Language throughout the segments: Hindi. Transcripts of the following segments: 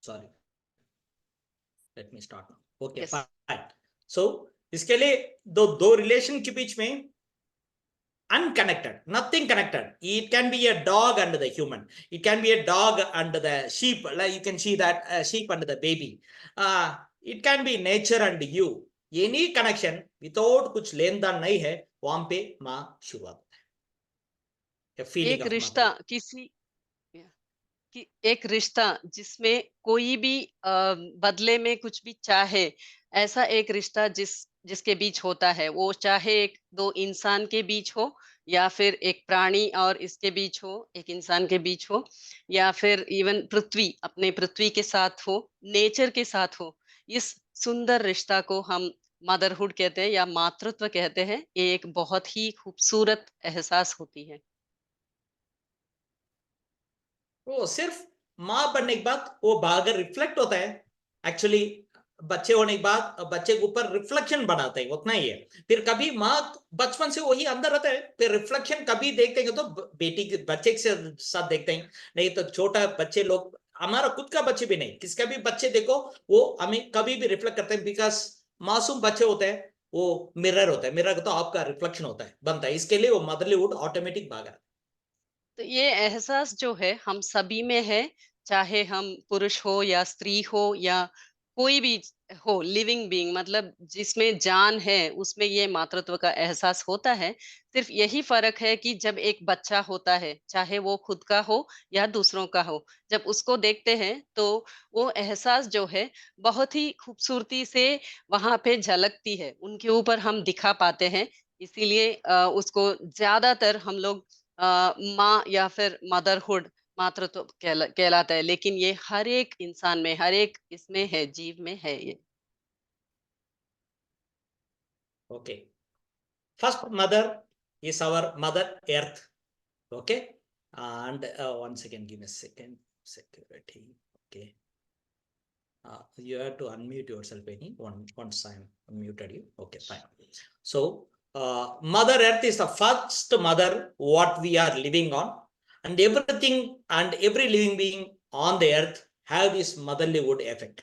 Sorry, let me start now. Okay, Yes. fine. So इसके लिए दो रिलेशन के बीच में unconnected, nothing connected. It can be a dog and the human. It can be a dog and the sheep. Like you can see that sheep and the baby. It can be nature and you. Any connection without कुछ लेन देन नहीं है, वहां पे माँ शुरुआत है, फीलिंग एक ऑफ रिश्ता मदर। किसी कि एक रिश्ता जिसमें कोई भी बदले में कुछ भी चाहे, ऐसा एक रिश्ता जिसके बीच होता है, वो चाहे एक दो इंसान के बीच हो या फिर एक प्राणी और इसके बीच हो, एक इंसान के बीच हो, या फिर इवन पृथ्वी अपने पृथ्वी के साथ हो, नेचर के साथ हो। इस सुंदर रिश्ता को हम मदरहुड कहते हैं या मातृत्व कहते हैं। ये एक बहुत ही खूबसूरत एहसास होती है। वो सिर्फ माँ बनने के बाद वो बाहर रिफ्लेक्ट होता है। एक्चुअली बच्चे होने के बाद बच्चे के ऊपर रिफ्लेक्शन बनाते हैं, उतना ही है। फिर कभी माँ बचपन से वही अंदर रहता है, फिर रिफ्लेक्शन कभी देखते हैं तो बेटी के बच्चे के साथ देखते हैं, नहीं तो छोटा बच्चे लोग, हमारा खुद का बच्चे भी नहीं, किसका भी बच्चे देखो, वो हमें कभी भी रिफ्लेक्ट करते हैं, बिकॉज मासूम बच्चे होते हैं, वो मिरर होता है, मिरर तो आपका रिफ्लेक्शन होता है, बनता है, इसके लिए वो मदरलीवुड ऑटोमेटिक भागा। तो ये एहसास जो है हम सभी में है, चाहे हम पुरुष हो या स्त्री हो या कोई भी हो, लिविंग बीइंग मतलब जिसमें जान है, उसमें ये मातृत्व का एहसास होता है। सिर्फ यही फर्क है कि जब एक बच्चा होता है, चाहे वो खुद का हो या दूसरों का हो, जब उसको देखते हैं तो वो एहसास जो है बहुत ही खूबसूरती से वहां पे झलकती है, उनके ऊपर हम दिखा पाते हैं। इसीलिए उसको ज्यादातर हम लोग माँ या फिर मदरहुड मातृत्व कहलाता है, लेकिन ये हर एक इंसान में, हर एक इसमें है, जीव में है ये। Okay, first mother is our mother earth. Okay, and one second, give me a second, security. Okay, you have to unmute yourself, any once I'm unmuted you. Okay, fine. So mother earth is the first mother what we are living on, and everything and every living being on the earth have this motherly wood effect.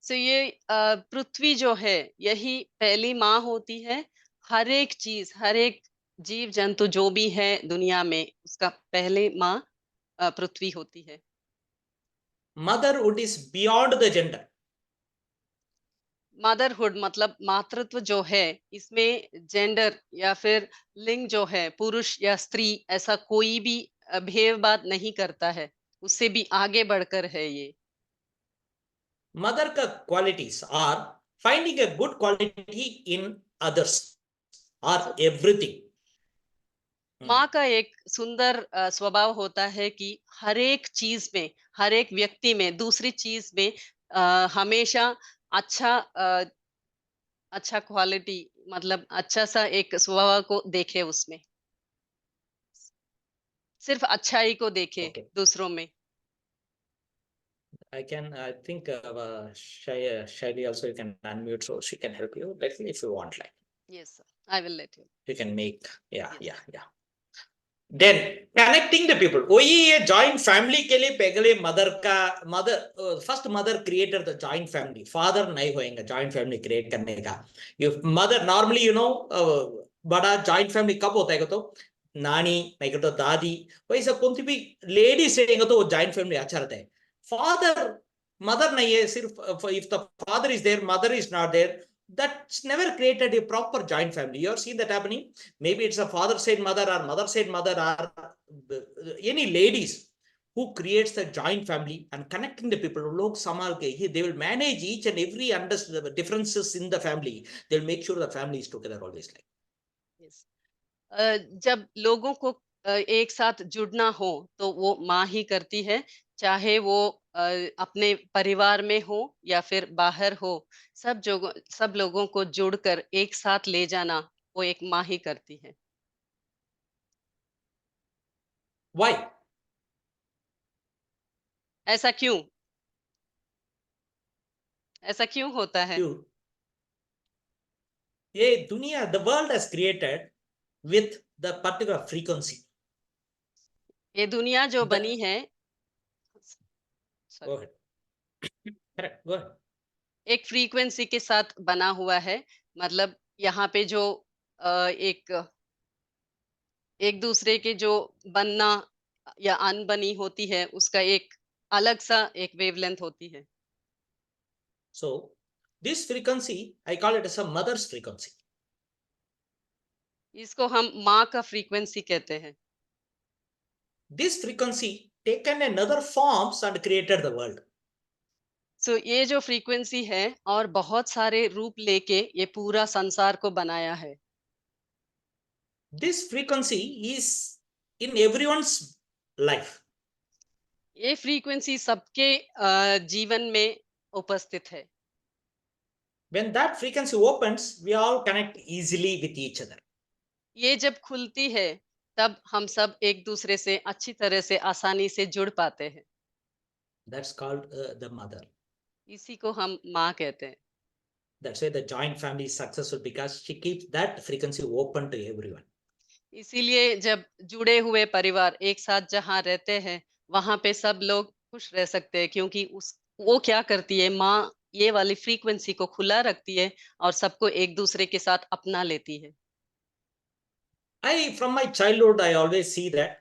तो ये पृथ्वी जो है यही पहली माँ होती है। हर एक चीज, हर एक जीव जंतु जो भी है दुनिया में, उसका पहले माँ पृथ्वी होती है। Motherhood is beyond the gender. Motherhood मतलब मातृत्व जो है, इसमें जेंडर या फिर लिंग जो है, पुरुष या स्त्री, ऐसा कोई भी भेदभाव नहीं करता है, उससे भी आगे बढ़कर है ये। Mother ka qualities are finding a good quality in others or everything. माँ का एक सुंदर स्वभाव होता है कि हर एक चीज में, हर एक व्यक्ति में, दूसरी चीज में हमेशा अच्छा अच्छा क्वालिटी मतलब अच्छा सा एक स्वभाव को देखे उसमें, सिर्फ अच्छाई को देखे Okay, दूसरों में। I think Shaili also you can unmute, so she can help you. Let me if you want, like yes sir, I will let you. you can make, yeah, yes. yeah, yeah. Then connecting the people. वही ये joint family के लिए पहले मदर का mother first mother creator the joint family, father नहीं होएगा जॉइंट फैमिली क्रिएट करने का। ये मदर नॉर्मली बड़ा जॉइंट फैमिली कब होता है तो नानी नहीं तो दादी, वैसा कौन भी लेडीज रहेंगे तो वो जॉइंट फैमिली अच्छा रहता है। फादर मदर नहीं है, सिर्फ if the father is there mother is not there, that's never created a proper joint family. You have seen that happening. Maybe it's a father said mother or mother said mother or any ladies who creates the joint family and connecting the people. Log संभाल के they will manage each and every the differences in the family. They'll make sure the family is together always, like. Yes. जब लोगों को एक साथ जुड़ना हो तो वो माँ ही करती है, चाहे वो अ, अपने परिवार में हो या फिर बाहर हो। सब लोगों को जोड़कर एक साथ ले जाना वो एक माँ ही करती है। Why? ऐसा क्यों? ऐसा क्यों होता है? You, ये दुनिया the world has created with the particular frequency. ये दुनिया जो The बनी है, Go ahead. Correct. Go ahead. एक फ्रीक्वेंसी के साथ बना हुआ है। मतलब यहाँ पे जो एक एक दूसरे के जो बनना या अनबनी होती है, उसका एक अलग सा एक वेवलेंथ होती है। So this frequency, I call it as a mother's frequency. इसको हम माँ का फ्रीक्वेंसी कहते हैं। This frequency taken another forms and created the world. सो ये जो फ्रीक्वेंसी है और बहुत सारे रूप लेके ये पूरा संसार को बनाया है। This frequency is in everyone's life. ये फ्रीक्वेंसी सबके जीवन में उपस्थित है। When that frequency opens, we all connect easily with each other. ये जब खुलती है, तब हम सब एक दूसरे से अच्छी तरह से आसानी से जुड़ पाते हैं। That's called the mother. इसी को हम माँ कहते हैं। That's why the joint family is successful because she keeps that frequency open to everyone. इसीलिए जब जुड़े हुए परिवार एक साथ जहाँ रहते हैं, वहाँ पे सब लोग खुश रह सकते हैं, क्योंकि उस वो क्या करती है, माँ ये वाली फ्रीक्वेंसी को खुला रखती है और सबको एक दूसरे के साथ अपना लेती है। From my childhood, I always see that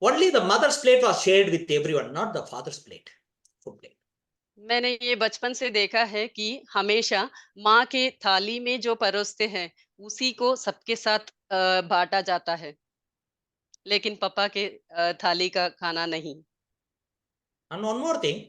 only the mother's plate was shared with everyone, not the father's plate, food plate. मैंने ये बचपन से देखा है कि हमेशा माँ के थाली में जो परोसते हैं, उसी को सबके साथ बाँटा जाता है, लेकिन पापा के थाली का खाना नहीं। And one more thing,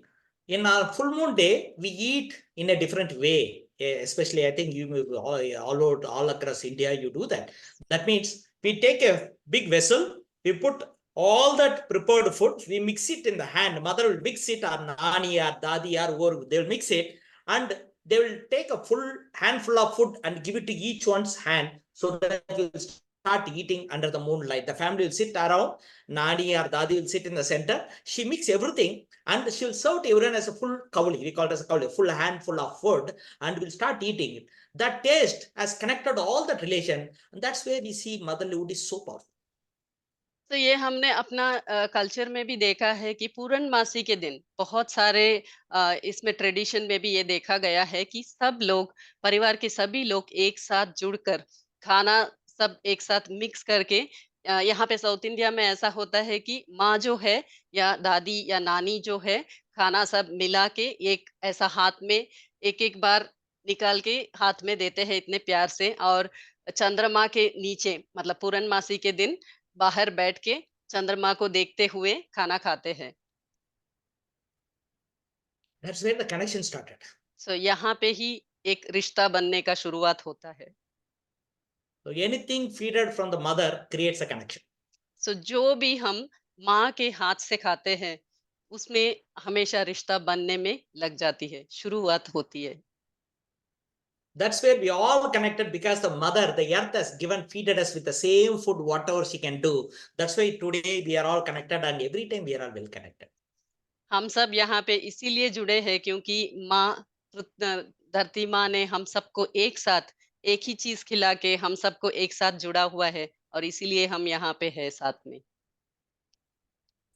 in our full moon day, we eat in a different way. Especially, I think all across India, you do that. That means we take a big vessel, we put all that prepared food, we mix it in the hand. Mother will mix it, or nani, or dadi, or whoever, they will mix it, and they will take a full handful of food and give it to each one's hand so that we will start eating under the moonlight. The family will sit around, nani or dadi will sit in the center. She mix everything and she'll serve to everyone as a full kavli. We call it as a kavli, full handful of food, and we'll start eating it. That taste has connected all that relation, and that's where we see motherhood is so powerful. तो ये हमने अपना कल्चर में भी देखा है कि पूर्णमासी के दिन बहुत सारे इसमें ट्रेडिशन में भी ये देखा गया है कि सब लोग, परिवार के सभी लोग एक साथ जुड़कर खाना सब एक साथ मिक्स करके यहाँ पे साउथ इंडिया में ऐसा होता है कि माँ जो है या दादी या नानी जो है, खाना सब मिला के एक ऐसा हाथ में एक एक बार निकाल के हाथ में देते हैं इतने प्यार से। और चंद्रमा के नीचे, मतलब पूर्णमासी के दिन बाहर बैठ के चंद्रमा को देखते हुए खाना खाते हैं। That's where the connection started. सो यहाँ पे ही एक रिश्ता बनने का शुरुआत होता है। So anything feeded from the mother creates a connection. सो जो भी हम माँ के हाथ से खाते हैं, उसमें हमेशा रिश्ता बनने में लग जाती है, शुरुआत होती है। That's where we all connected because the mother, the earth has given, feeded us with the same food, whatever she can do. That's why today we are all connected and every time we are all well connected. हम सब यहाँ पे इसीलिए जुड़े हैं क्योंकि माँ, धरती माँ ने हम सबको एक साथ एक ही चीज खिला के हम सबको एक साथ जुड़ा हुआ है, और इसीलिए हम यहाँ पे है साथ में।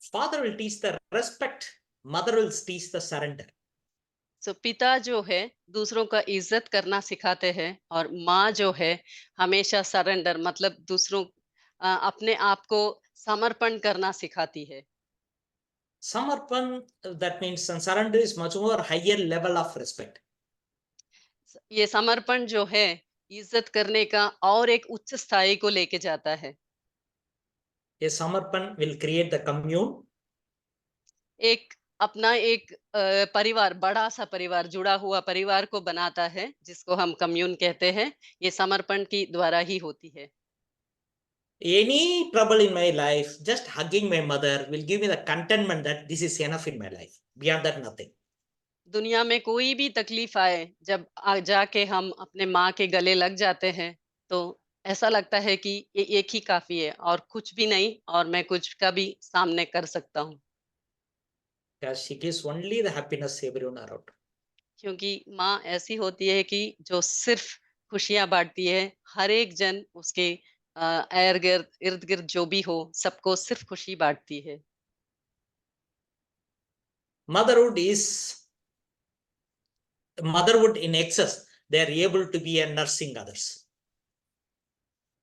Father will teach the respect, mother will teach the surrender. सो पिता जो है दूसरों का इज्जत करना सिखाते हैं, और माँ जो है हमेशा सरेंडर, मतलब दूसरों अपने आप को समर्पण करना सिखाती है। Samarpan, that means surrender is much more higher level of respect. ये समर्पण जो है इज्जत करने का और एक उच्च स्थाई को लेके जाता है। A Samarpan will create the commune. एक अपना एक परिवार, बड़ा सा परिवार, जुड़ा हुआ परिवार को बनाता है, जिसको हम कम्यून कहते हैं। ये समर्पण की द्वारा ही होती है। Any trouble in my life, just hugging my mother will give me the contentment that this is enough in my life. Beyond that, nothing. दुनिया में कोई भी तकलीफ आए, जब जाके हम अपने माँ के गले लग जाते हैं, तो ऐसा लगता है कि ये एक ही काफी है और कुछ भी नहीं, और मैं कुछ का भी सामने कर सकता हूँ। Because she gives only the happiness everyone around. क्योंकि माँ ऐसी होती है कि जो सिर्फ खुशियां बांटती है, हर एक जन उसके इर्द गिर्द इर्द गिर्द जो भी हो, सबको सिर्फ खुशी बांटती है। motherhood is motherhood in excess. They are able to be a nursing others.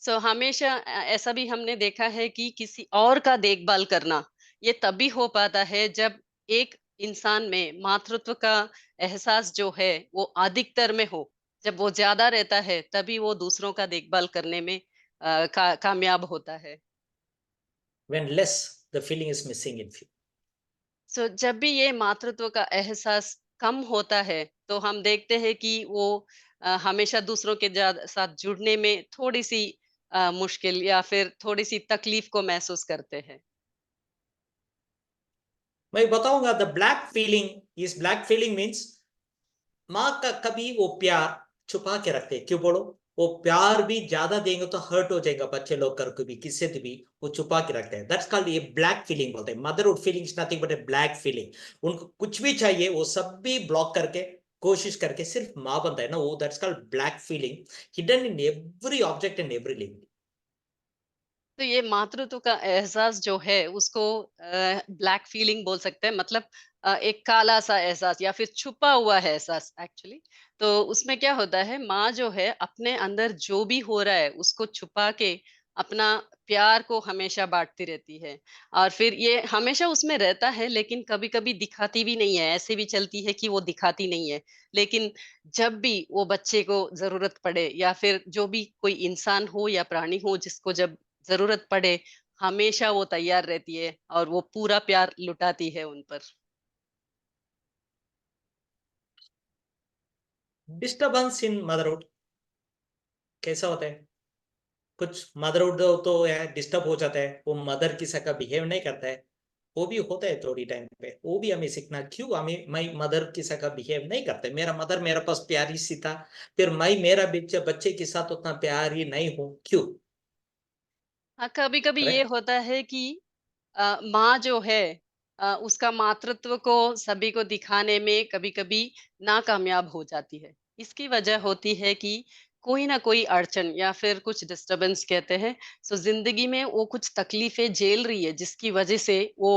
हमेशा ऐसा भी हमने देखा है कि किसी और का देखभाल करना ये तभी हो पाता है जब एक इंसान में मातृत्व का एहसास जो है वो अधिकतर में हो। जब वो ज्यादा रहता है तभी वो दूसरों का देखभाल करने में कामयाब होता है। When less, the feeling is missing in few. जब भी ये मातृत्व का एहसास कम होता है तो हम देखते हैं कि वो हमेशा दूसरों के साथ जुड़ने में थोड़ी सी मुश्किल या फिर थोड़ी सी तकलीफ को महसूस करते हैं। मैं बताऊंगा द ब्लैक फीलिंग इस ब्लैक फीलिंग मीन्स माँ का कभी वो प्यार छुपा के रखते हैं। क्यों बोलो? वो प्यार भी ज्यादा देंगे तो हर्ट हो जाएगा बच्चे लोग कर को भी किससे तो भी वो छुपा के रखते हैं। दैट्स कॉल्ड ये ब्लैक फीलिंग बोलते हैं। Motherhood feeling is nothing but A black feeling. उनको कुछ भी चाहिए वो सब भी ब्लॉक करके कोशिश करके सिर्फ माँ बनता है ना वो। That's called black feeling hidden in every object and every living. तो ये मातृत्व का एहसास जो है उसको ब्लैक फीलिंग बोल सकते हैं, मतलब एक काला सा एहसास या फिर छुपा हुआ है एहसास एक्चुअली। तो उसमें क्या होता है, माँ जो है अपने अंदर जो भी हो रहा है उसको छुपा के अपना प्यार को हमेशा बांटती रहती है। और फिर ये हमेशा उसमें रहता है लेकिन कभी कभी दिखाती भी नहीं है, ऐसे भी चलती है कि वो दिखाती नहीं है। लेकिन जब भी वो बच्चे को जरूरत पड़े या फिर जो भी कोई इंसान हो या प्राणी हो जिसको जब ज़रूरत पड़े, हमेशा वो तैयार रहती है और वो पूरा प्यार लुटाती है उन पर। डिस्टर्बेंस इन मदरहुड कैसा होता है? कुछ मदरहुड तो है डिस्टर्ब हो जाता है। वो मदर की सका बिहेव नहीं करता है। वो भी होता है थोड़ी टाइम पे। वो भी हमें सीखना क्यों हमें मैं मदर की सका बिहेव नहीं करते। मेरा मदर मेरे पास प्यार ही सी था। फिर मैं मेरा बच्चे बच्चे के साथ उतना प्यार ही नहीं हूँ क्यों? हाँ, कभी-कभी ये करेक्ट। होता है कि माँ जो है उसका मातृत्व को सभी को दिखाने में कभी-कभी नाकामयाब हो जाती है। इसकी वजह होती है कि कोई ना कोई अड़चन या फिर कुछ डिस्टर्बेंस कहते हैं। ज़िंदगी में वो कुछ तकलीफ़ें झेल रही है जिसकी वजह से वो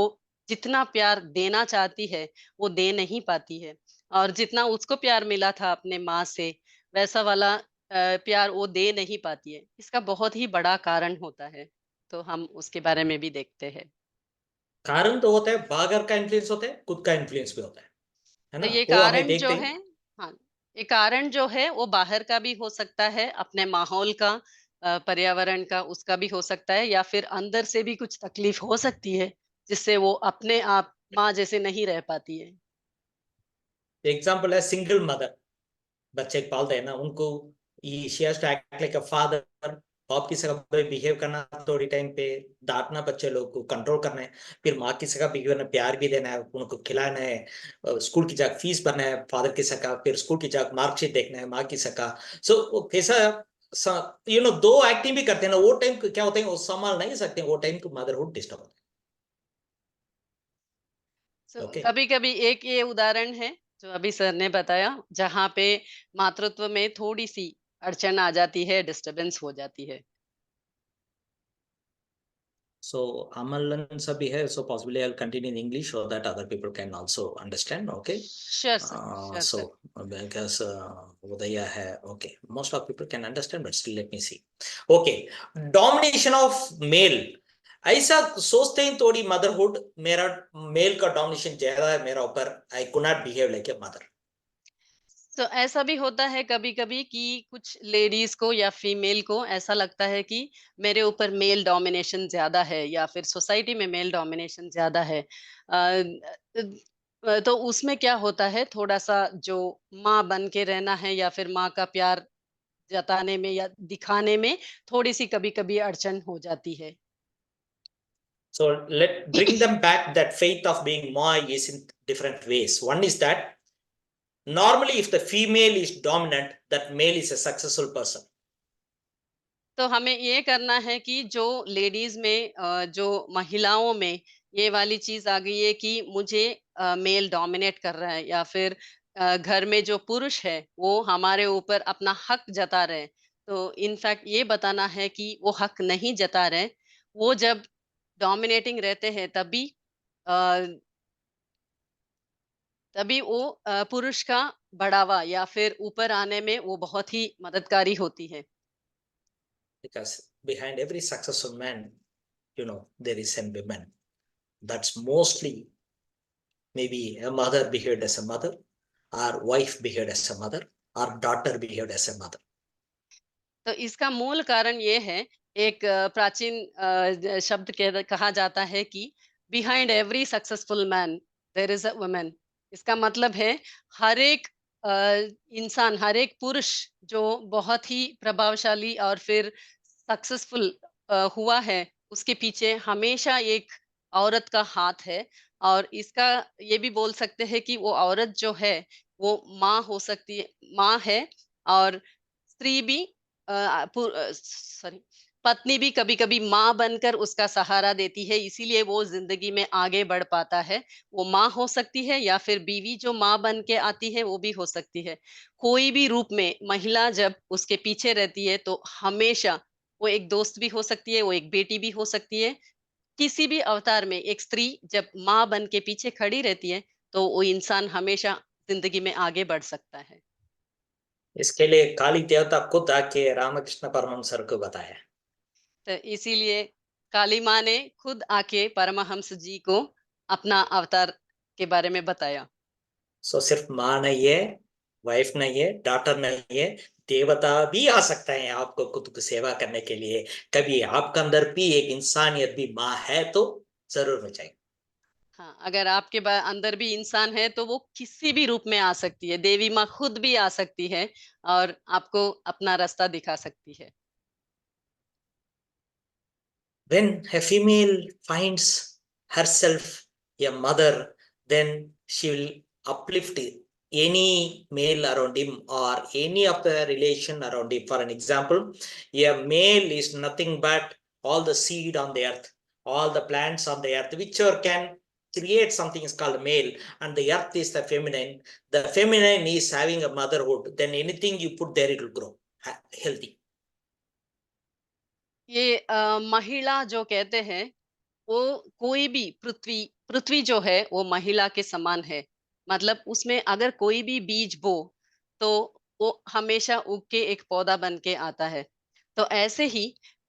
जितना प्यार देना चाहती है, वो दे नहीं पाती है। और जितना उसको प्यार मिला था अपने माँ से, वैसा वाला प्यार वो दे नहीं पाती है। इसका बहुत ही बड़ा कारण होता है। तो हम उसके बारे में भी देखते हैं। कारण तो होता है बागर का इन्फ्लुएंस होता है खुद का इन्फ्लुएंस भी होता है तो ना? ये वो हमें कारण देखते जो ही। है, हाँ, ये कारण जो है वो बाहर का भी हो सकता है, अपने माहौल का, पर्यावरण का, उसका भी हो सकता है या फिर अंदर से भी कुछ तकलीफ हो सकती है, जिससे वो अपने आप माँ जैसे नहीं रह पाती है। एग्जाम्पल है सिंगल मदर बच्चे पालते हैं ना उनको she has to act like a father. बाप की सगा बिहेव करना थोड़ी टाइम पे डांटना बच्चे लोग को कंट्रोल करना है। फिर माँ की सगा बिहेव करना प्यार भी देना है उनको खिलाना है। स्कूल की जाकर फीस भरना है फादर की सका। फिर स्कूल की जाकर मार्कशीट देखना है माँ की सका। सो कैसा दो एक्टिंग भी करते हैं ना वो टाइम क्या होता है वो संभाल नहीं सकते वो टाइम को मदरहुड डिस्टर्ब होता है। ओके। कभी-कभी एक ये उदाहरण है जो अभी सर ने बताया, जहाँ पे मातृत्व में थोड़ी सी अड़चन आ जाती है, डिस्टरबेंस हो जाती है। So Amal and Sabi here, so possibly I'll continue in English so that other people can also understand. Okay. Sure sir, sure sir. Because Udaya hai, okay. Most of people can understand, but still let me see. Okay. Domination of male. ऐसा सोचते हैं थोड़ी मदरहुड मेरा मेल का डोमिनेशन ज्यादा है मेरा ऊपर। I could not behave like a mother. तो ऐसा भी होता है कभी-कभी कि कुछ लेडीज को या फीमेल को ऐसा लगता है कि मेरे ऊपर मेल डोमिनेशन ज़्यादा है या फिर सोसाइटी में मेल डोमिनेशन ज़्यादा है। तो उसमें क्या होता है, थोड़ा-सा जो माँ बन के रहना है या फिर माँ का प्यार जताने में या दिखाने में थोड़ी-सी कभी-कभी अड़चन हो जाती है। So let bring them back that faith of being Moi is in different ways. One is that normally if the female is dominant, that male is a successful person. तो हमें ये करना है कि जो लेडीज में जो महिलाओं में ये वाली चीज आ गई है कि मुझे मेल डोमिनेट कर रहा है या फिर घर में जो पुरुष है वो हमारे ऊपर अपना हक जता रहे हैं। तो इनफैक्ट ये बताना है कि वो हक नहीं जता रहे। वो जब डोमिनेटिंग रहते हैं तभी तभी वो पुरुष का बढ़ावा या फिर ऊपर आने में वो बहुत ही मददगारी होती है। Because behind every successful man, there is a woman. That's mostly maybe a mother behaved as a mother, or wife behaved as a mother, or daughter behaved as a mother. तो इसका मूल कारण ये है, एक प्राचीन शब्द कहा जाता है कि behind every successful man there is a woman. इसका मतलब है हर एक अ, इंसान, हर एक पुरुष जो बहुत ही प्रभावशाली और फिर सक्सेसफुल हुआ है, उसके पीछे हमेशा एक औरत का हाथ है। और इसका ये भी बोल सकते हैं कि वो औरत जो है वो माँ हो सकती है, माँ है। और स्त्री भी सॉरी, पत्नी भी कभी-कभी माँ बनकर उसका सहारा देती है, इसीलिए वो ज़िंदगी में आगे बढ़ पाता है। वो माँ हो सकती है या फिर बीवी जो माँ बन के आती है, वो भी हो सकती है। कोई भी रूप में महिला जब उसके पीछे रहती है, तो हमेशा वो एक दोस्त भी हो सकती है, वो एक बेटी भी हो सकती है। किसी भी अवतार में एक स्त्री जब माँ बन के पीछे खड़ी रहती है, तो वो इंसान हमेशा ज़िंदगी में आगे बढ़ सकता है। इसके लिए काली देवता खुद आके रामकृष्ण परमहंसर को बताया। तो इसीलिए काली माँ ने खुद आके परमहंस जी को अपना अवतार के बारे में बताया। सो सिर्फ माँ नहीं है, वाइफ नहीं है, डॉटर नहीं है, देवता भी आ सकता है आपको खुद को सेवा करने के लिए। कभी आपके अंदर भी एक इंसानियत भी माँ है तो जरूर बचाएगी। हाँ, अगर आपके अंदर भी इंसान है तो वो किसी भी रूप में आ सकती है। देवी माँ खुद भी आ सकती है और आपको अपना रास्ता दिखा सकती है। When a female finds herself a mother, then she will uplift any male around him or any of the relation around him. For an example, a male is nothing but all the seed on the earth, all the plants on the earth, whichever can create something is called male, and the earth is the feminine. The feminine is having a motherhood, then anything you put there, it will grow healthy. ये महिला जो कहते हैं, वो कोई भी पृथ्वी पृथ्वी जो है वो महिला के समान है। मतलब उसमें अगर कोई भी बीज बो तो वो हमेशा उग के एक पौधा बन के आता है। तो ऐसे ही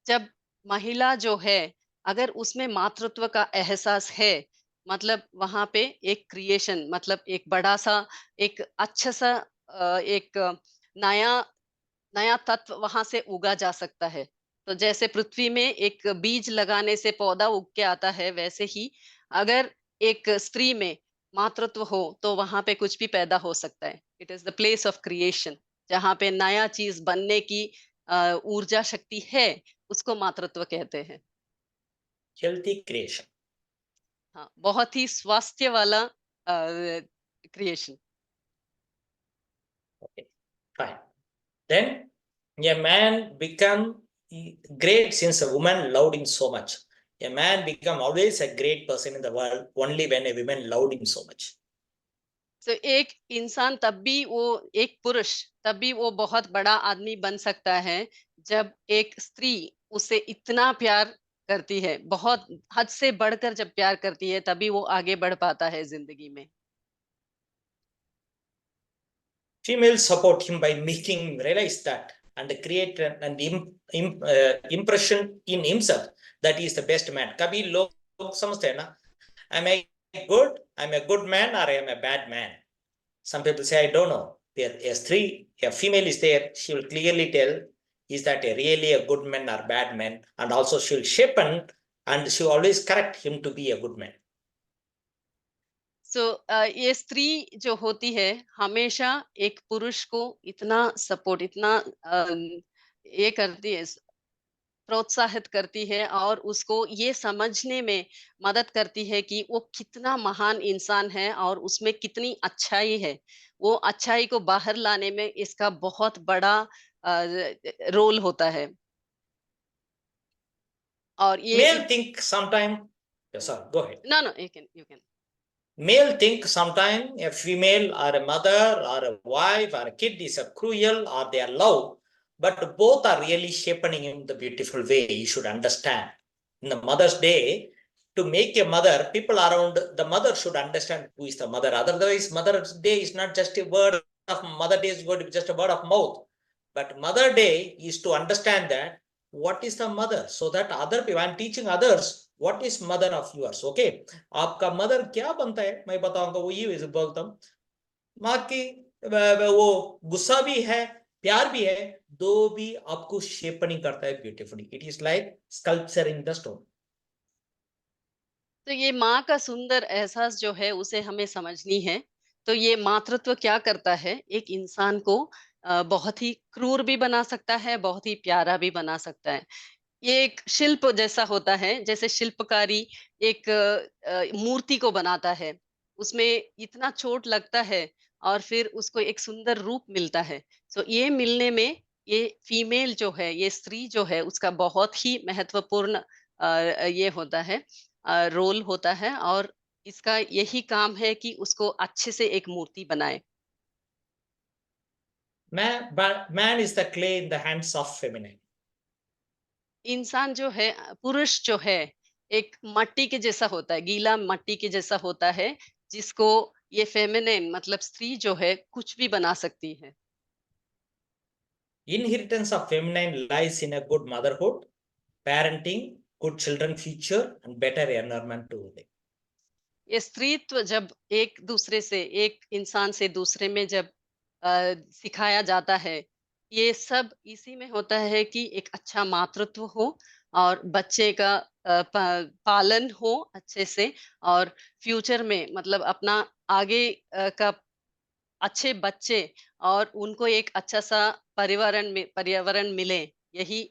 जब महिला जो है, अगर उसमें मातृत्व का एहसास है, मतलब वहां पे एक क्रिएशन, मतलब एक बड़ा सा, एक अच्छा सा एक नया नया तत्व वहां से उगा जा सकता है। तो जैसे पृथ्वी में एक बीज लगाने से पौधा उग के आता है, वैसे ही अगर एक स्त्री में मातृत्व हो तो वहां पे कुछ भी पैदा हो सकता है। It is the place of creation, जहाँ पे नया चीज बनने की ऊर्जा शक्ति है, उसको मातृत्व कहते हैं। Healthy creation. हाँ, बहुत ही स्वास्थ्य वाला creation. Okay, fine. Then a man become great since a woman loved him so much. A man become always a great person in the world only when a woman loved him so much. तो एक इंसान तब भी वो, एक पुरुष तब भी वो बहुत बड़ा आदमी बन सकता है जब एक स्त्री उसे इतना प्यार करती है, बहुत हद से बढ़कर जब प्यार करती है, तभी वो आगे बढ़ पाता है जिंदगी में। Females support him by making him realize that and create an impression in himself that he is the best man. कभी लोग समझते हैं ना, am I good? I'm a good man or I am a bad man? Some people say, I don't know. A female is there, she will clearly tell is that really a good man or bad man, and also she will shape and she will always correct him to be a good man. सो ये स्त्री जो होती है हमेशा एक पुरुष को इतना सपोर्ट, इतना ये करती है, प्रोत्साहित करती है और उसको ये समझने में मदद करती है कि वो कितना महान इंसान है और उसमें कितनी अच्छाई है। वो अच्छाई को बाहर लाने में इसका बहुत बड़ा रोल होता है। और ये Male think sometime, yes, sorry, go ahead. No no, you can. Male think sometime a female or a mother or a wife or a kid is a cruel or they are love, but both are really shaping him the beautiful way. You should understand. In the Mother's Day, to make a mother, people around the mother should understand who is the mother. Otherwise, Mother's Day is not just a word of Mother Day is going to be just a word of mouth. But Mother Day is to understand that what is the mother, so that other people, I'm teaching others what is mother of yours. Okay, आपका mother क्या बनता है मैं बताऊंगा, वो ये बोलता हूँ, माँ की वो गुस्सा भी है, प्यार भी है, दो भी आपको शेपनिंग करता है beautifully. It is like sculpture in the stone. तो ये माँ का सुंदर एहसास जो है उसे हमें समझनी है। तो ये मातृत्व क्या करता है, एक इंसान को बहुत ही क्रूर भी बना सकता है, बहुत ही प्यारा भी बना सकता है। ये एक शिल्प जैसा होता है, जैसे शिल्पकारी एक मूर्ति को बनाता है। उसमें इतना चोट लगता है और फिर उसको एक सुंदर रूप मिलता है। सो ये मिलने में ये फीमेल जो है, ये स्त्री जो है उसका बहुत ही महत्वपूर्ण ये होता है, रोल होता है और इसका यही काम है कि उसको अच्छे से एक मूर्ति बनाए। Man is the clay in the hands of feminine. इंसान जो है पुरुष जो है एक मट्टी के जैसा होता है, गीला मट्टी के जैसा होता है, जिसको ये फेमिनिन मतलब स्त्री जो है कुछ भी बना सकती है। Inheritance of feminine lies in a good motherhood, parenting, good children future, and better environment to live. ये स्त्रीत्व जब एक दूसरे से, एक इंसान से दूसरे में जब सिखाया जाता है, ये सब इसी में होता है कि एक अच्छा मातृत्व हो और बच्चे का पालन हो अच्छे से और फ्यूचर में मतलब अपना आगे का अच्छे बच्चे और उनको एक अच्छा-सा पर्यावरण मिले, यही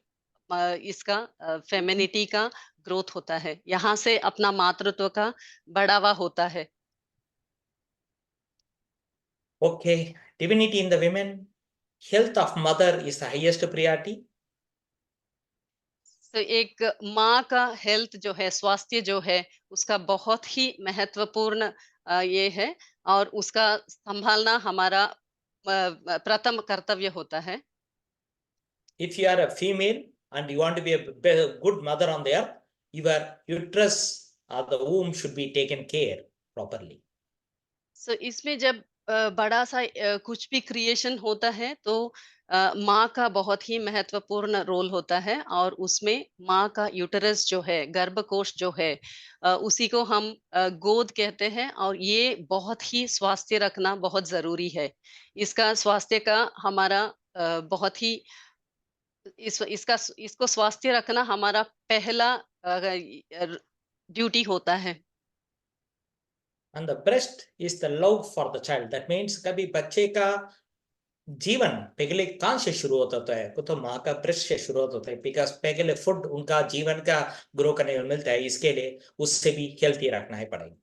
इसका फेमिनिटी का ग्रोथ होता है। यहाँ से अपना मातृत्व का बढ़ावा होता है। Okay, divinity in the women, health of mother is the highest priority. तो एक माँ का हेल्थ जो है, स्वास्थ्य जो है, उसका बहुत ही महत्वपूर्ण ये है और उसका संभालना हमारा प्रथम कर्तव्य होता है। If you are a female and you want to be a good mother on the earth, your uterus or the womb should be taken care properly. सो इसमें जब बड़ा सा कुछ भी क्रिएशन होता है तो माँ का बहुत ही महत्वपूर्ण रोल होता है और उसमें माँ का यूटरस जो है, गर्भकोश जो है, उसी को हम गोद कहते हैं और ये बहुत ही स्वास्थ्य रखना बहुत जरूरी है। इसका स्वास्थ्य का हमारा बहुत ही इसको स्वास्थ्य रखना हमारा पहला ड्यूटी होता है। And the breast is the love for the child. That means कभी बच्चे का जीवन पहले कहाँ से शुरू होता है, तो माँ का ब्रेस्ट से शुरू होता है, बिकॉज पहले फूड उनका जीवन का ग्रो करने में मिलता है, इसके लिए उससे भी हेल्थी रखना है पड़ेगा.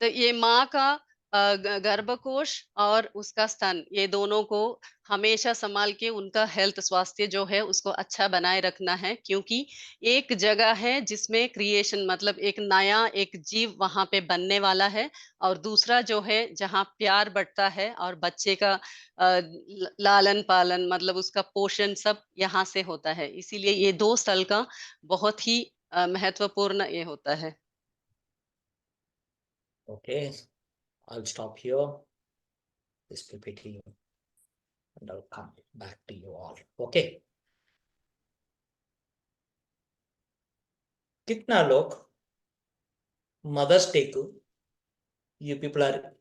तो ये माँ का गर्भकोश और उसका स्तन ये दोनों को हमेशा संभाल के उनका हेल्थ स्वास्थ्य जो है उसको अच्छा बनाए रखना है, क्योंकि एक जगह है जिसमें क्रिएशन मतलब एक नया एक जीव वहां पे बनने वाला है और दूसरा जो है जहाँ प्यार बढ़ता है और बच्चे का लालन पालन मतलब उसका पोषण सब यहाँ से होता है। इसीलिए ये दो स्थल का बहुत ही महत्वपूर्ण ये होता है। Okay, I'll stop here this PPT and I'll come back to you all. Okay, कितना लोग मदर्स डे को you people are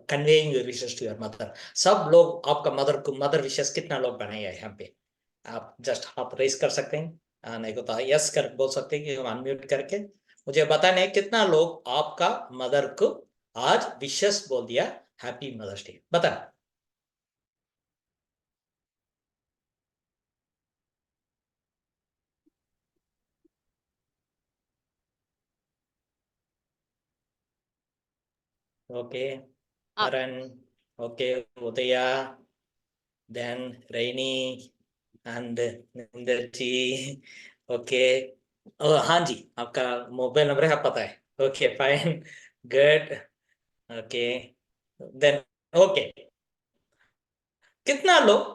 conveying your wishes to your mother. सब लोग आपका मदर को मदर विशेष कितना लोग बनाए हैं यहाँ पे, आप जस्ट हाथ रेस कर सकते हैं, नहीं को तो यस कर बोल सकते हैं कि हम अनम्यूट करके मुझे बताने हैं कितना लोग आपका मदर को आज विशेष बोल दिया, हैप्पी मदर्स डे, बताना. Okay, Haran, okay, Udaya, then Renny and Ninder ji. Okay, हाँ जी, आपका मोबाइल नंबर है पता है. Okay fine, good. Okay then, okay, कितना लोग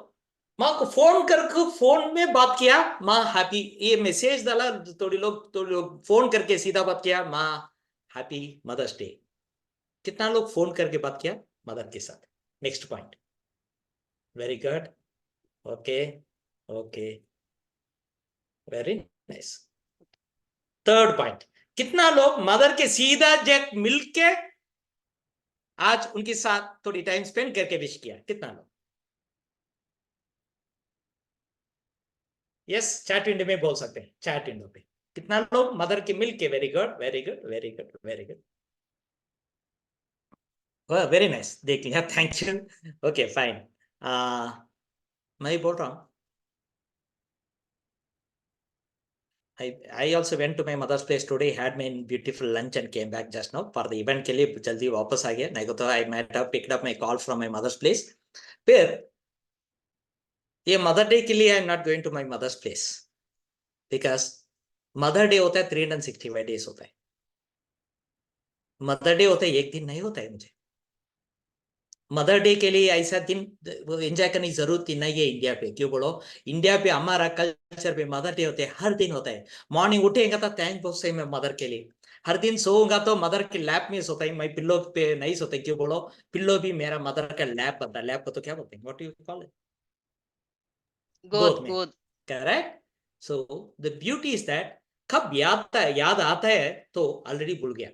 माँ को फोन करके फोन में बात किया, माँ हैप्पी, ये मैसेज डाला, थोड़ी लोग फोन करके सीधा बात किया, माँ हैप्पी मदर्स डे। कितना लोग फोन करके बात किया मदर के साथ? Next point, very good, okay okay, very nice. Third point, कितना लोग मदर के सीधा जग मिलके आज उनके साथ थोड़ी टाइम स्पेंड करके विश किया? कितना लोग? यस, चैट विंडो में बोल सकते हैं, चैट विंडो पे कितना लोग मदर के मिलके? Very good very good very good very good, very nice, देख लिया, थैंक यू। ओके फाइन, मैं ही बोल रहा हूँ, I also went to my mother's place today, had my beautiful lunch and came back just now for the event के लिए जल्दी वापस आ गया, नहीं तो I might have picked up my call from my mother's place। फिर ये मदर डे के लिए I am not going to my mother's place because mother day होता है 365 days होता है। मदर डे होता है एक दिन नहीं होता है। मुझे मदर डे के लिए ऐसा दिन एंजॉय करने की जरूरत ही नहीं है इंडिया पे, क्यों बोलो? इंडिया पे हमारा कल्चर पे मदर डे होते हैं, हर दिन होता है। मॉर्निंग उठेगा तो थैंक बोल से मैं मदर के लिए, हर दिन सोऊंगा तो मदर के लैप में सोता है, मैं पिल्लो पे नहीं सोता, क्यों बोलो? पिल्लो भी मेरा मदर का लैप बनता है। लैप को तो क्या बोलते हैं, व्हाट यू कॉल इट? गोद गोद में, गोद। Correct. So the beauty is that कब याद आता है तो ऑलरेडी भूल गया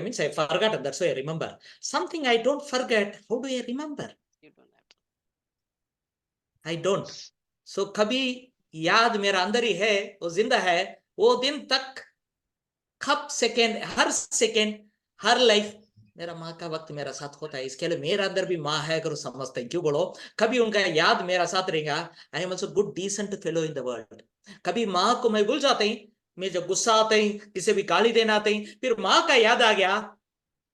means I forgot, that's why I remember something. I don't forget, how do I remember? You don't have to. I don't. So कभी याद मेरा अंदर ही है, वो जिंदा है, वो दिन तक कब सेकेंड हर लाइफ मेरा माँ का वक्त मेरा साथ होता है, इसके लिए मेरा अंदर भी माँ है अगर समझते हैं, क्यों बोलो? कभी उनका याद मेरा साथ रहेगा। I am also good decent fellow in the world. कभी माँ को मैं भूल जाता हूँ, मैं जब गुस्सा आता हूँ, किसी भी गाली देना आता हूँ, फिर माँ का याद आ गया,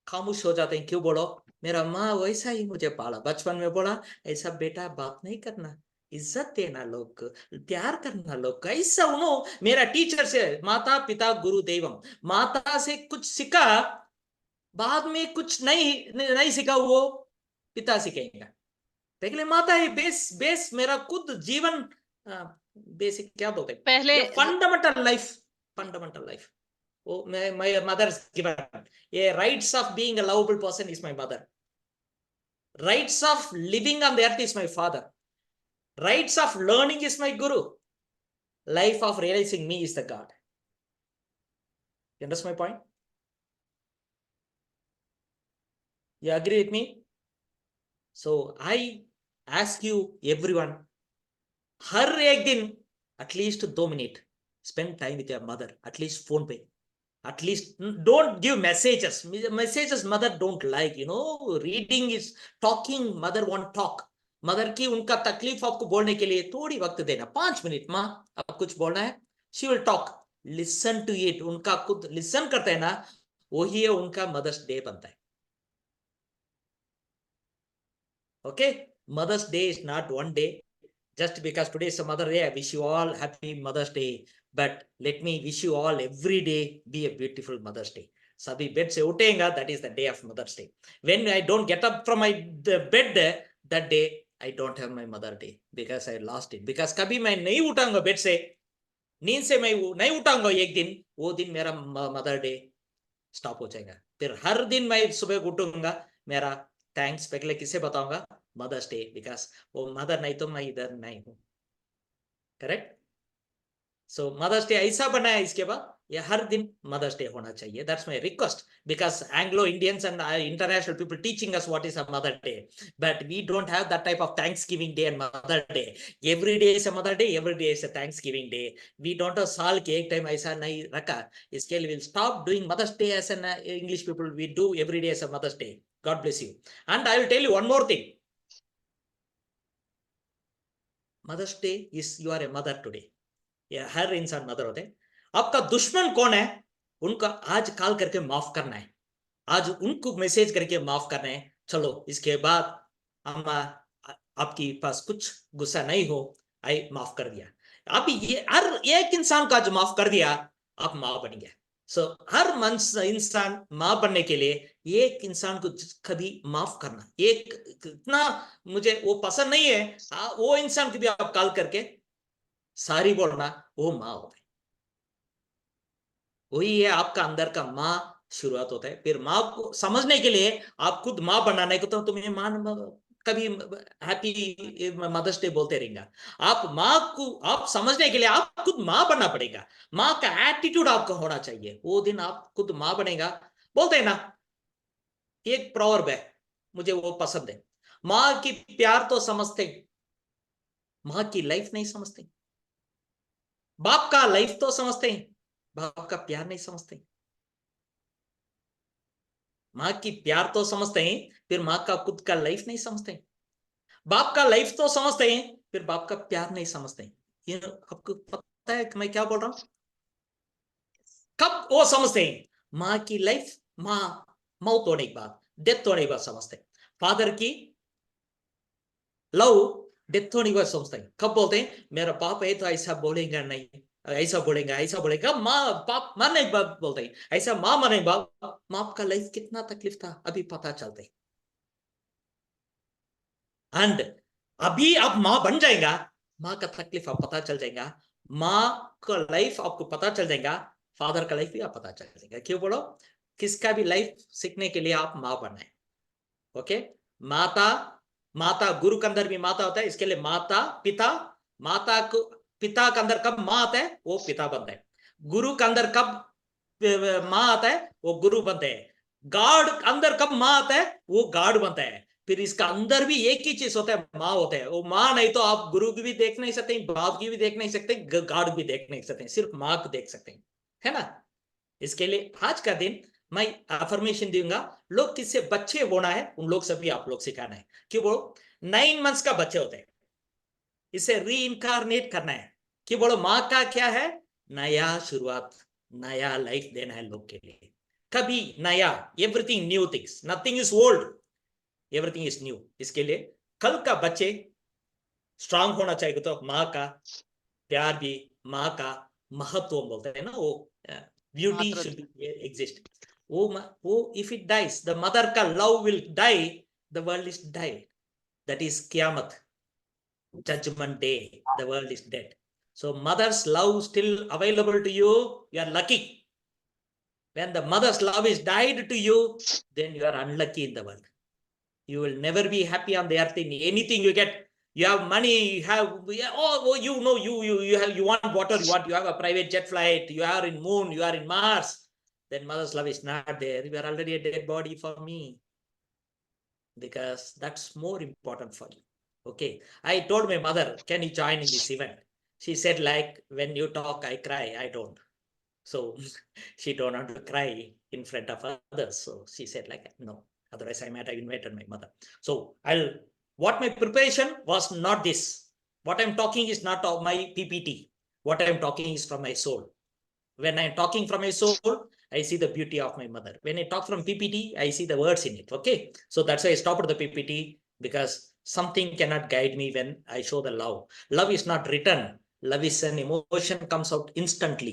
खामोश हो जाते हैं, क्यों बोलो? मेरा माँ वैसा ही मुझे पाला, बचपन में बोला ऐसा बेटा बात नहीं करना, इज्जत देना लोग को, प्यार करना लोग का, ऐसा उन्होंने मेरा टीचर से, माता पिता गुरु देवम, माता से कुछ सीखा, बाद में कुछ नहीं सीखा, वो पिता सिखाएगा। पहले माता है बेस, मेरा खुद जीवन बेसिक क्या बोलते हैं, पहले ये fundamental life, fundamental life. Oh, my mother's given. A rights of being a lovable person is my mother. Rights of living on the earth is my father. Rights of learning is my guru. Life of realizing me is the God. You understand my point? You agree with me? So I ask you, everyone, हर एक दिन at least 2 minutes spend time with your mother, at least phone पे, at least don't give messages mother don't like, reading is talking, mother won't talk। Mother की उनका तकलीफ आपको बोलने के लिए थोड़ी वक्त देना, 5 मिनट, माँ अब कुछ बोलना है, she will talk, listen to it, उनका खुद लिसन करते हैं ना, वही है उनका मदर्स डे बनता है। Okay, mother's day is not one day, just because today is a mother day, I wish you all happy Mother's Day, but let me wish you all every day be a beautiful Mother's Day। सभी बेड से उठेगा, that is the day of Mother's Day। When I don't get up from my bed that day, I don't have my Mother Day because I lost it। because कभी मैं नहीं उठाऊंगा बेड से, नींद से मैं नहीं उठाऊंगा एक दिन, वो दिन मेरा मदर डे स्टॉप हो जाएगा। फिर हर दिन मैं सुबह उठूंगा, मेरा थैंक्स पहले किसे बताऊंगा? मदर्स डे, बिकॉज वो मदर नहीं तो मैं इधर नहीं हूं। करेक्ट। सो मदर्स डे ऐसा बना है, इसके बाद ये हर दिन मदर्स डे होना चाहिए, that's my request. Because Anglo Indians and international people teaching us what is a mother day, but we don't have that type of thanksgiving day and mother day. Every day is a mother day, every day is a thanksgiving day. We don't साल के एक टाइम ऐसा नहीं रखा, इसके लिए will stop doing mother's day as an English people, we do every day as a mother's day. God bless you. And I will tell you one more thing, mother's day is you are a mother today. या हर इंसान मदर होते हैं। आपका दुश्मन कौन है? उनका आज कॉल करके माफ करना है, आज उनको मैसेज करके माफ करना है। चलो इसके बाद हम आपके पास कुछ गुस्सा नहीं हो, आई माफ कर दिया। आप ये हर एक इंसान का जो माफ कर दिया, आप माँ बन गया। सो हर इंसान माँ बनने के लिए एक इंसान को कभी माफ करना, एक इतना मुझे वो पसंद नहीं है, वो इंसान को भी आप कॉल करके सारी बोलना, वो माँ होता है। वही है आपका अंदर का माँ शुरुआत होता है। फिर माँ को समझने के लिए आप खुद माँ बनाने को, तो तुम्हें माँ कभी हैप्पी मदर्स डे बोलते रहेंगे। आप माँ को आप समझने के लिए आप खुद माँ बनना पड़ेगा। माँ का एटीट्यूड आपका होना चाहिए, वो दिन आप खुद माँ बनेगा। बोलते हैं ना, एक प्रॉवर्ब है, मुझे वो पसंद है, माँ की प्यार तो समझते, माँ की लाइफ नहीं समझते। बाप का लाइफ तो समझते हैं, बाप का प्यार नहीं समझते। माँ की प्यार तो समझते हैं, फिर माँ का खुद का लाइफ नहीं समझते। बाप का लाइफ तो समझते हैं, फिर बाप का प्यार नहीं समझते। ये आपको पता है कि मैं क्या बोल रहा हूं? कब वो समझते हैं? माँ की लाइफ, माँ मौत होने के बाद, डेथ होने के बाद समझते हैं। फादर की लव डेथ होने के बाद समझते हैं। कब बोलते हैं मेरा बाप है तो ऐसा बोलेगा नहीं, ऐसा बोलेगा, ऐसा बोलेगा। माँ बाप मरने के बाद बोलते हैं ऐसा, माँ मरने के बाद माँ का लाइफ कितना तकलीफ था अभी पता चलते हैं। एंड अभी आप माँ बन जाएगा, माँ का तकलीफ आप पता चल जाएगा, माँ का लाइफ आपको पता चल जाएगा, फादर का लाइफ भी आप पता चल जाएगा। क्यों बोलो, किसका भी लाइफ सीखने के लिए आप माँ बनना है। ओके, माता, माता गुरु के अंदर भी माता होता है, इसके लिए माता पिता, माता को पिता के अंदर कब माँ आता है वो पिता बनता है, गुरु के अंदर कब माँ आता है वो गुरु बनते हैं, गॉड अंदर कब माँ आता है वो गॉड बनता है। फिर इसका अंदर भी एक ही चीज होता है, माँ होता है। वो माँ नहीं तो आप गुरु की भी देख नहीं सकते, बाप की भी देख नहीं सकते, गॉड भी देख नहीं सकते, सिर्फ माँ को देख सकते हैं, है ना। इसके लिए आज का दिन मैं अफर्मेशन दूंगा, लोग किससे बच्चे होना है उन लोग सभी आप लोग सिखाना है। क्यों बोलो, 9 मंथ्स का बच्चे होते हैं, इसे री इनकारनेट करना है। कि बोलो माँ का क्या है, नया शुरुआत, नया लाइफ देना है लोग के लिए। कभी नया, everything new things, nothing is old, everything is new. इसके लिए कल का बच्चे स्ट्रांग होना चाहिए, तो माँ का प्यार भी, माँ का महत्व बोलते हैं ना, वो ब्यूटी शुड मातृत्व। Be exist. वो if it dies, the mother का love will die, the world is died, that is कियामत, judgment day, the world is dead. So mother's love still available to you, you are lucky. When the mother's love is died to you, then you are unlucky in the world. You will never be happy on the earth in anything you get. You have money, you have, oh, you know, you want whatever you want. You have a private jet flight, you are in moon, you are in Mars. Then mother's love is not there. You are already a dead body for me, because that's more important for you. Okay, I told my mother, can you join in this event? She said, like, when you talk, I cry. I don't. So she don't want to cry in front of others. So she said, like, no. Otherwise, I might have invited my mother. So what my preparation was not this. What I'm talking is not of my PPT. What I'm talking is from my soul. When I'm talking from my soul, I see the beauty of my mother. When I talk from PPT, I see the words in it. Okay. So that's why I stopped the PPT, because something cannot guide me when I show the love. Love is not written. Love is an emotion, comes out instantly.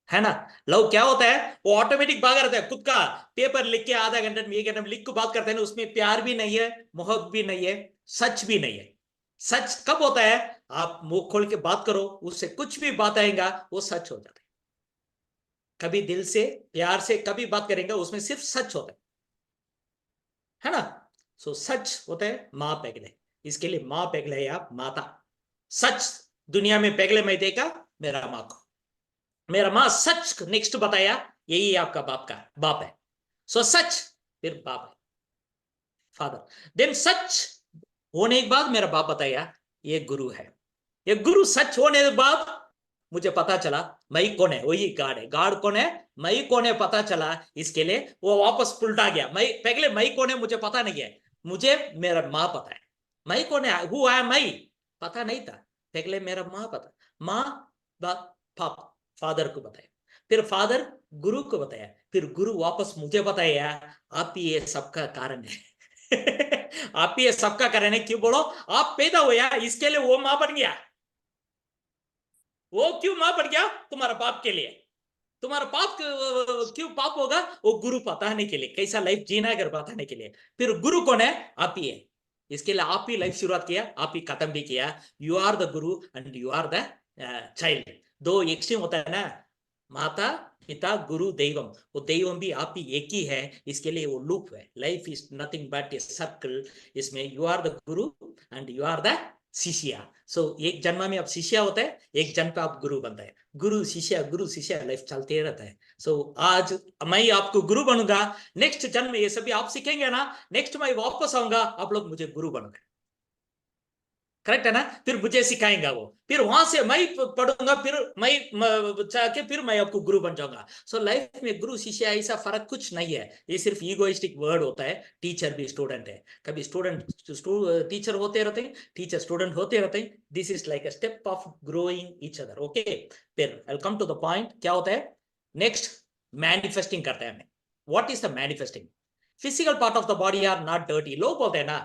है ना। लव क्या होता है, वो ऑटोमेटिक भागा रहता है, खुद का पेपर लिख के आधा घंटे में 1 घंटे में लिख को बात करते हैं ना, उसमें प्यार भी नहीं है, मोहब्बत भी नहीं है, सच भी नहीं है। सच कब होता है, आप मुंह खोल के बात करो, उससे कुछ भी बात आएगा वो सच हो जाता है। कभी दिल से प्यार से कभी बात करेंगे, उसमें सिर्फ सच होता है ना। सो सच होता है माँ पेगले, इसके लिए माँ पेगले या माता। सच दुनिया में पेगले मैं देखा मेरा माँ को, मेरा माँ सच नेक्स्ट बताया, यही आपका बाप का बाप है। सो सच, फिर बाप है, फादर। देन सच होने के बाद मेरा बाप बताया ये गुरु है। ये गुरु सच होने के बाद मुझे पता चला मई कौन है, वही गार्ड है। गार्ड कौन है, मई कौन है पता चला। इसके लिए वो वापस उल्टा गया, मई पहले मई कौन है मुझे पता नहीं है, मुझे मेरा माँ पता है। मई कौन है, हु है मई, पता नहीं था, पहले मेरा माँ पता, माँ पापा फादर को बताया, फिर फादर गुरु को बताया, फिर गुरु वापस मुझे बताया आप ही ये सबका कारण है। आप ही ये सबका कारण है। क्यों बोलो, आप पैदा हुआ इसके लिए वो माँ बन गया। वो क्यों मां बन गया, तुम्हारा बाप के लिए। तुम्हारा पाप क्यों पाप होगा? वो गुरु बताने के लिए, कैसा लाइफ जीना है अगर बताने के लिए। फिर गुरु कौन है? आप ही है। इसके लिए आप ही लाइफ शुरुआत किया, आप ही खत्म भी किया। You are the guru and you are the child. दो एक्सट्रीम होता है ना, माता पिता गुरु दैवम। वो दैवम भी आप ही एक ही है। इसके लिए वो लूप है, life is nothing but a circle. इसमें you are the guru and you are the शिष्या। सो एक जन्म में आप शिष्य होता है, एक जन्म पे आप गुरु बनता है। गुरु शिष्य लाइफ चलते रहता है। सो आज मैं आपको गुरु बनूंगा, नेक्स्ट जन्म में ये सभी आप सीखेंगे ना, नेक्स्ट मैं वापस आऊंगा, आप लोग मुझे गुरु बनोगे। करेक्ट है ना? फिर मुझे सिखाएंगा वो, फिर वहां से मैं पढ़ूंगा, फिर मैं जाके फिर मैं आपको गुरु बन जाऊंगा। सो लाइफ में गुरु शिष्य ऐसा फर्क कुछ नहीं है, ये सिर्फ ईगोइस्टिक वर्ड होता है। टीचर भी स्टूडेंट है, कभी स्टूडेंट टीचर होते रहते हैं, टीचर स्टूडेंट होते रहते हैं। This is like a step of growing each other. Okay, फिर I come to the point, क्या होता है नेक्स्ट? मैनिफेस्टिंग करते हैं हमें। What is the manifesting? Physical part of the body are not dirty. लोग बोलते हैं ना,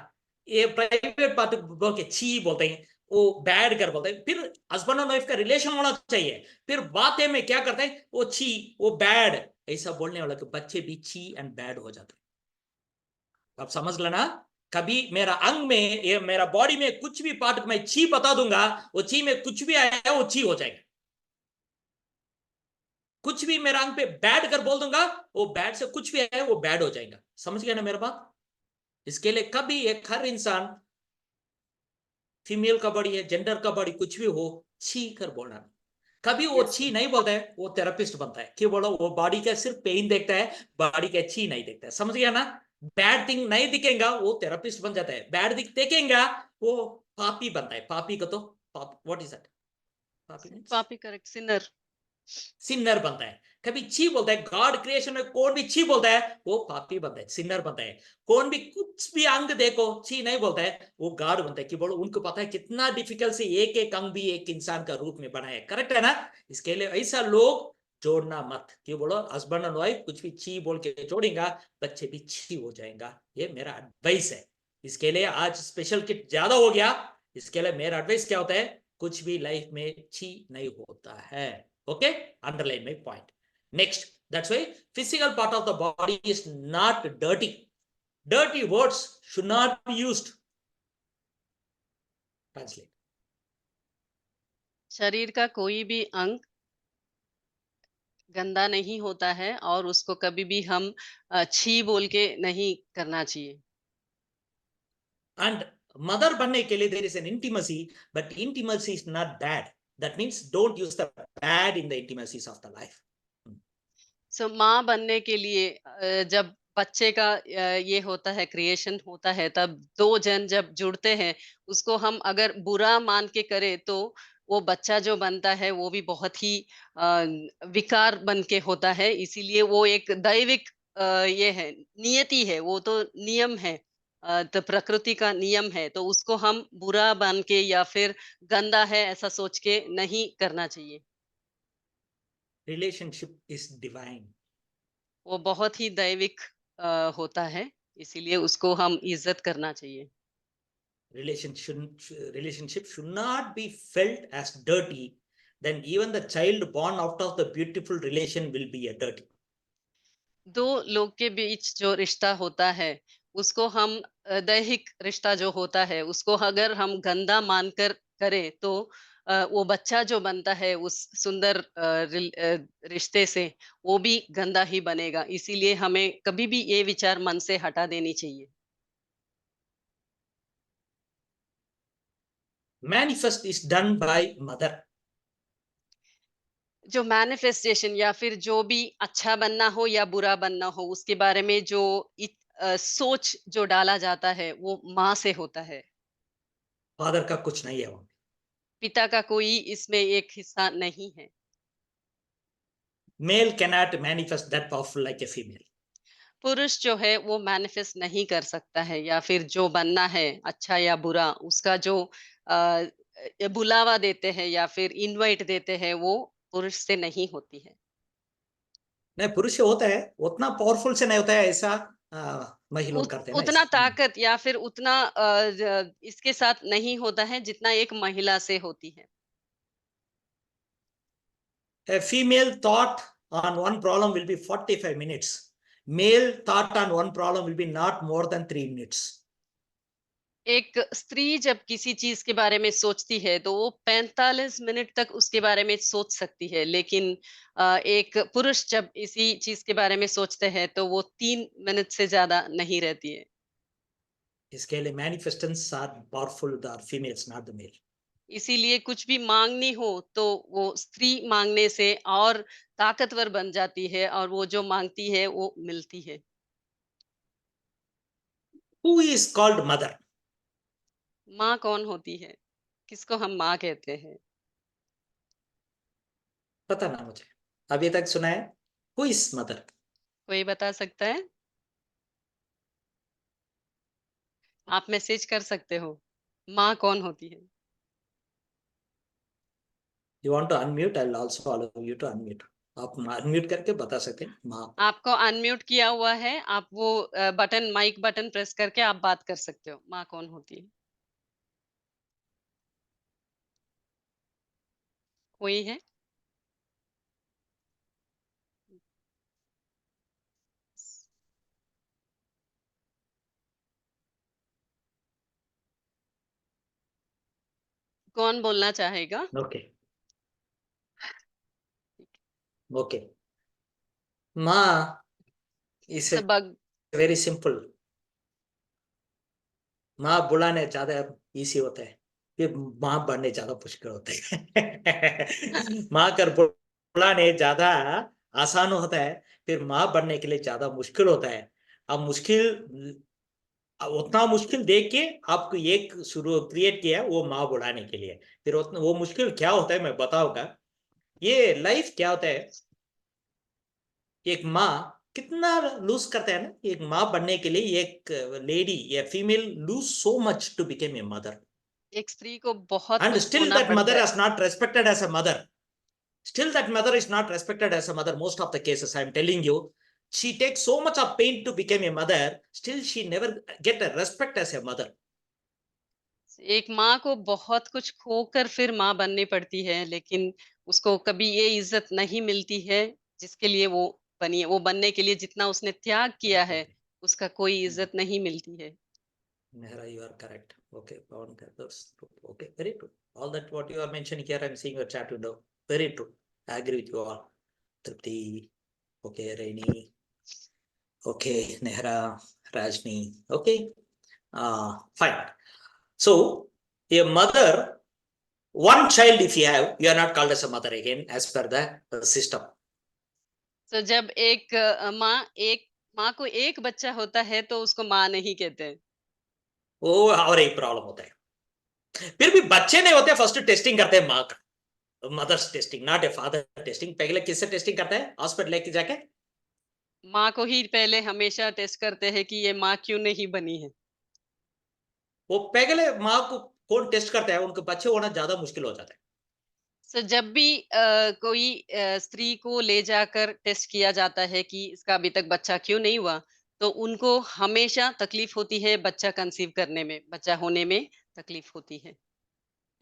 ये प्राइवेट बात बोल के छी बोलते हैं, वो बैड कर बोलते हैं। फिर हस्बैंड और वाइफ का रिलेशन होना चाहिए, फिर बातें में क्या करते हैं, वो छी वो बैड ऐसा बोलने वाला के बच्चे भी छी एंड बैड हो जाते हैं। आप समझ लेना, कभी मेरा अंग में, ये मेरा बॉडी में कुछ भी पार्ट मैं छी बता दूंगा, वो छी में कुछ भी आया वो छी हो जाएगा। कुछ भी मेरा अंग पे बैड कर बोल दूंगा, वो बैड से कुछ भी आया वो बैड हो जाएगा। समझ गया ना मेरा बात? इसके लिए कभी एक हर इंसान, फीमेल का बॉडी है, जेंडर का बॉडी कुछ भी हो, छी कर बोलना। कभी वो यस छी नहीं बोलता है, वो थेरेपिस्ट बनता है। क्यों बोलो? वो बॉडी का सिर्फ पेन देखता है, बॉडी का छी नहीं देखता है। समझ गया ना? बैड थिंग नहीं दिखेगा वो थेरेपिस्ट बन जाता है, बैड थिंग देखेगा वो पापी बनता है। पापी को तो पाप, व्हाट इज दैट? पापी मींस पापी करेक्ट सिनर सिन्नर बनता है। कभी छी बोलता है, गॉड क्रिएशन में कौन भी छी बोलता है वो पापी बनता है, सिन्नर बनता है। कौन भी कुछ भी अंग देखो छी नहीं बोलता है, वो गॉड बनता है। कि बोलो, उनको पता है कितना डिफिकल्ट से एक एक अंग भी एक इंसान का रूप में बना है। करेक्ट है ना? इसके लिए ऐसा लोग जोड़ना मत। क्यों बोलो? हस्बैंड एंड वाइफ कुछ भी छी बोल के जोड़ेगा, बच्चे भी छी हो जाएगा। ये मेरा एडवाइस है। इसके लिए आज स्पेशल किट ज्यादा हो गया। इसके लिए मेरा एडवाइस क्या होता है? कुछ भी लाइफ में छी नहीं होता है। Okay, underline my point. Next, that's why physical part of the body is not dirty. Dirty words should not be used. Translate. शरीर का कोई भी अंग गंदा नहीं होता है और उसको कभी भी हम छी बोल के नहीं करना चाहिए। And mother बनने के लिए there is an intimacy, but intimacy is not bad. That means don't use the bad in the intimacies of the life. सो माँ बनने के लिए जब बच्चे का ये होता है क्रिएशन होता है तब दो जन जब जुड़ते हैं उसको हम अगर बुरा मान के करें तो वो बच्चा जो बनता है वो भी बहुत ही अ, विकार बन के होता है इसीलिए वो एक दैविक ये है नियति है वो तो नियम है तो प्रकृति का नियम है तो उसको हम बुरा मान के या फिर गंदा है ऐसा सोच के नहीं करना चाहिए Relationship is divine. वो बहुत ही दैविक होता है, इसीलिए उसको हम इज़्ज़त करना चाहिए। Relationship should not be felt as dirty. Then even the child born out of the beautiful relation will be a dirty. 2 लोग के बीच जो रिश्ता होता है, उसको हम दैहिक रिश्ता जो होता है, उसको अगर हम गंदा मानकर करें, तो वो बच्चा जो बनता है उस सुंदर रिश्ते से, वो भी गंदा ही बनेगा। इसीलिए हमें कभी भी ये विचार मन से हटा देनी चाहिए। Manifest is done by mother. जो मैनिफेस्टेशन या फिर जो भी अच्छा बनना हो या बुरा बनना हो उसके बारे में जो सोच जो डाला जाता है वो माँ से होता है फादर का कुछ नहीं है वहां। पिता का कोई इसमें एक हिस्सा नहीं है male cannot manifest that powerful like a female. पुरुष जो है वो मैनिफेस्ट नहीं कर सकता है या फिर जो बनना है अच्छा या बुरा उसका जो अ, बुलावा देते हैं या फिर इनवाइट देते हैं वो पुरुष से नहीं होती है नहीं, पुरुष से होता है, उतना पावरफुल से नहीं होता है ऐसा। महिला लोग करते हैं ना उतना ऐसा। ताकत या फिर उतना इसके साथ नहीं होता है जितना एक महिला से होती है A female thought on one problem will be 45 minutes. Male thought on one problem will be not more than 3 minutes. एक स्त्री जब किसी चीज के बारे में सोचती है तो वो 45 मिनट तक उसके बारे में सोच सकती है, लेकिन एक पुरुष जब इसी चीज के बारे में सोचते हैं तो वो 3 मिनट से ज्यादा नहीं रहती है। इसके लिए manifestations are powerful, the females, not the male. इसीलिए कुछ भी मांगनी हो तो वो स्त्री मांगने से और ताकतवर बन जाती है और वो जो मांगती है वो मिलती है। Who is called mother? माँ कौन होती है? किसको हम माँ कहते हैं? पता ना मुझे, अभी तक सुना है। Who is mother? कोई बता सकता है? आप मैसेज कर सकते हो। माँ कौन होती है? You want to unmute? I will also allow you to unmute. आप अनम्यूट करके बता सकते हैं माँ। आपको अनम्यूट किया हुआ है, आप वो बटन, माइक बटन प्रेस करके आप बात कर सकते हो। माँ कौन होती है? कोई है? कौन बोलना चाहेगा? ओके ओके, माँ is it's a bug. Very simple. माँ बुलाने ज्यादा इजी होता है, फिर माँ बनने ज्यादा मुश्किल होता है। माँ कर बुलाने ज्यादा आसान होता है, फिर माँ बनने के लिए ज्यादा मुश्किल होता है। अब उतना मुश्किल देख के आपको एक शुरू क्रिएट किया है वो माँ बुलाने के लिए। फिर वो मुश्किल क्या होता है मैं बताऊंगा। ये लाइफ क्या होता है, एक माँ कितना लूज करता है ना, एक माँ बनने के लिए एक लेडी या female lose so much to became a mother. एक स्त्री को बहुत And कुछ still खोना that पड़ता mother है। is not respected as a mother. Still that mother is not respected as a mother. Most of the cases, I'm telling you, she takes so much of pain to become a mother. Still, she never get a respect as a mother. एक माँ को बहुत कुछ खोकर फिर माँ बननी पड़ती है, लेकिन उसको कभी ये इज्जत नहीं मिलती है जिसके लिए वो बनी है। वो बनने के लिए जितना उसने त्याग किया है, उसका कोई इज्जत नहीं मिलती है। Nehra, you are correct. Okay, Pawan, that's true. Okay, very true. All that what you are mentioning here, I'm seeing your chat window. Very true. I agree with you all. Tripti, okay, Rainy, okay, Nehra, Rajni, okay, fine. So, a mother, one child if you have, you are not called as a mother again as per the system. तो जब एक माँ को एक बच्चा होता है तो उसको माँ नहीं कहते। वो और एक प्रॉब्लम होता है। फिर भी बच्चे नहीं होते, फर्स्ट टेस्टिंग करते हैं माँ का, mother's testing, not a father testing. पहले किससे टेस्टिंग करता है? हॉस्पिटल लेके जाके माँ को ही पहले हमेशा टेस्ट करते हैं कि ये माँ क्यों नहीं बनी है। वो पहले माँ को कौन टेस्ट करता है, उनके बच्चे होना ज्यादा मुश्किल हो जाता है। सो जब भी कोई स्त्री को ले जाकर टेस्ट किया जाता है कि इसका अभी तक बच्चा क्यों नहीं हुआ, तो उनको हमेशा तकलीफ होती है, बच्चा कंसीव करने में, बच्चा होने में तकलीफ होती है।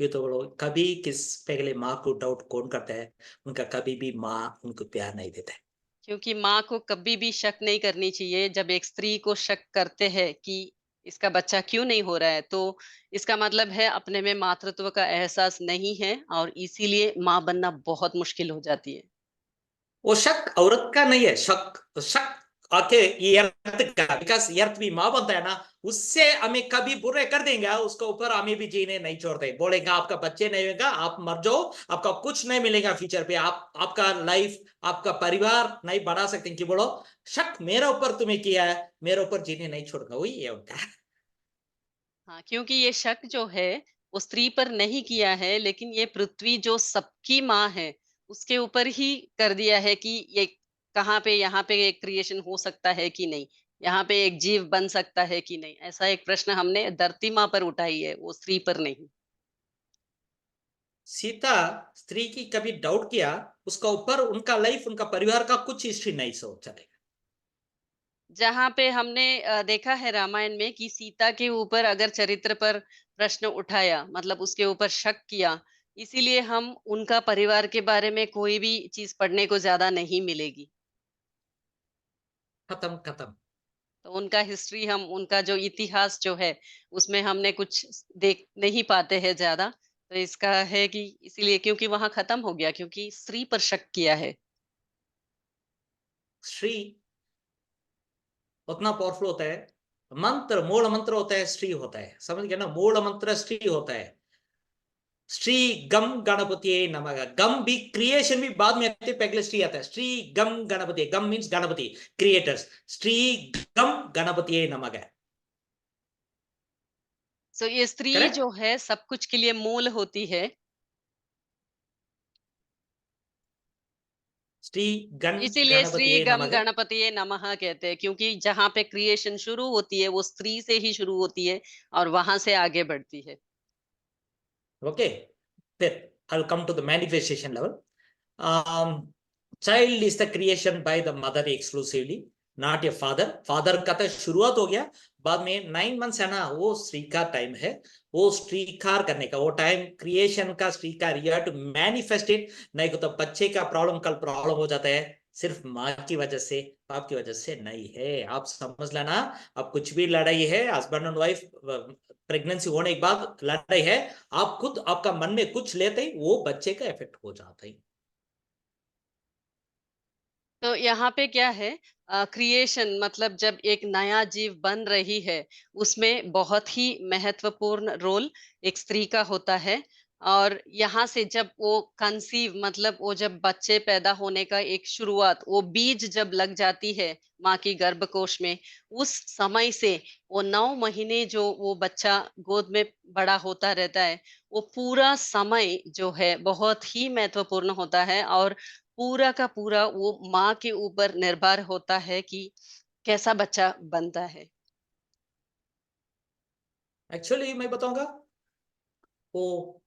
ये तो बोलो, कभी किस पहले माँ को डाउट कौन करता है? उनका कभी भी माँ उनको प्यार नहीं देता है। क्योंकि माँ को कभी भी शक नहीं करनी चाहिए। जब एक स्त्री को शक करते हैं कि इसका बच्चा क्यों नहीं हो रहा है, तो इसका मतलब है अपने में मातृत्व का एहसास नहीं है और इसीलिए माँ बनना बहुत मुश्किल हो जाती है। वो शक औरत का नहीं है, शक शक आके ये अर्थ का, विकास अर्थ भी माँ बनता है ना, उससे हमें कभी बुरे कर देंगे, उसके ऊपर हमें भी जीने नहीं छोड़ते। बोलेगा आपका बच्चे नहीं होगा, आप मर जाओ, आपका कुछ नहीं मिलेगा फ्यूचर पे, आप आपका लाइफ, आपका परिवार नहीं बढ़ा सकते कि बोलो शक मेरे ऊपर तुम्हें किया है, मेरे ऊपर जीने नहीं छोड़ूंगा, वही है उनका। हाँ, क्योंकि ये शक जो है वो स्त्री पर नहीं किया है, लेकिन ये पृथ्वी जो सबकी माँ है उसके ऊपर ही कर दिया है कि ये कहाँ पे, यहाँ पे एक क्रिएशन हो सकता है कि नहीं, यहाँ पे एक जीव बन सकता है कि नहीं। ऐसा एक प्रश्न हमने धरती माँ पर उठाई है, वो स्त्री पर नहीं। सीता स्त्री की कभी डाउट किया, उसका ऊपर उनका लाइफ, उनका परिवार का कुछ हिस्ट्री नहीं सोच चलेगा। जहाँ पे हमने देखा है रामायण में कि सीता के ऊपर अगर चरित्र पर प्रश्न उठाया, मतलब उसके ऊपर शक किया, इसीलिए हम उनका परिवार के बारे में कोई भी चीज पढ़ने को ज्यादा नहीं मिलेगी। खत्म खत्म। तो उनका हिस्ट्री हम उनका जो इतिहास जो है उसमें हमने कुछ देख नहीं पाते हैं ज्यादा। तो इसका है कि इसीलिए क्योंकि वहां खत्म हो गया क्योंकि स्त्री पर शक किया है। श्री उतना पावरफुल होता है। मंत्र मूल मंत्र होता है, श्री होता है, समझ गया ना, मूल मंत्र श्री होता है। श्री गम गणपति नमः। गम भी क्रिएशन भी बाद में आते, पहले श्री आता है। श्री गम गणपति, गम मीन्स गणपति, क्रिएटर्स। श्री गम गणपति नमः। सो ये स्त्री करेक्ट। जो है सब कुछ के लिए मूल होती है। श्री गण इसीलिए श्री गणपति गम नमः। गणपतिये नमः कहते हैं क्योंकि जहाँ पे क्रिएशन शुरू होती है वो स्त्री से ही शुरू होती है और वहां से आगे बढ़ती है। ओके, फिर I'll come to the manifestation level. Child is the creation by the mother exclusively, not a father. Father का तो शुरुआत हो गया, बाद में 9 months है ना, वो स्त्रीकार टाइम है। वो स्त्रीकार करने का वो टाइम, क्रिएशन का स्त्रीकार, you have to manifest it. नहीं तो बच्चे का प्रॉब्लम कल प्रॉब्लम हो जाता है, सिर्फ माँ की वजह से, बाप की वजह से नहीं है। आप समझ लेना। अब कुछ भी लड़ाई है हस्बैंड एंड वाइफ, प्रेगनेंसी होने के बाद लड़ाई है, आप खुद आपका मन में कुछ लेते ही वो बच्चे का इफेक्ट हो जाता है। तो यहाँ पे क्या है, क्रिएशन मतलब जब एक नया जीव बन रही है उसमें बहुत ही महत्वपूर्ण रोल एक स्त्री का होता है। और यहाँ से जब वो कंसीव मतलब वो जब बच्चे पैदा होने का एक शुरुआत, वो बीज जब लग जाती है माँ की गर्भकोश में, उस समय से वो 9 महीने जो वो बच्चा गोद में बड़ा होता रहता है, वो पूरा समय जो है बहुत ही महत्वपूर्ण होता है। और पूरा का पूरा वो माँ के ऊपर निर्भर होता है कि कैसा बच्चा बनता है। एक्चुअली मैं बताऊंगा, वो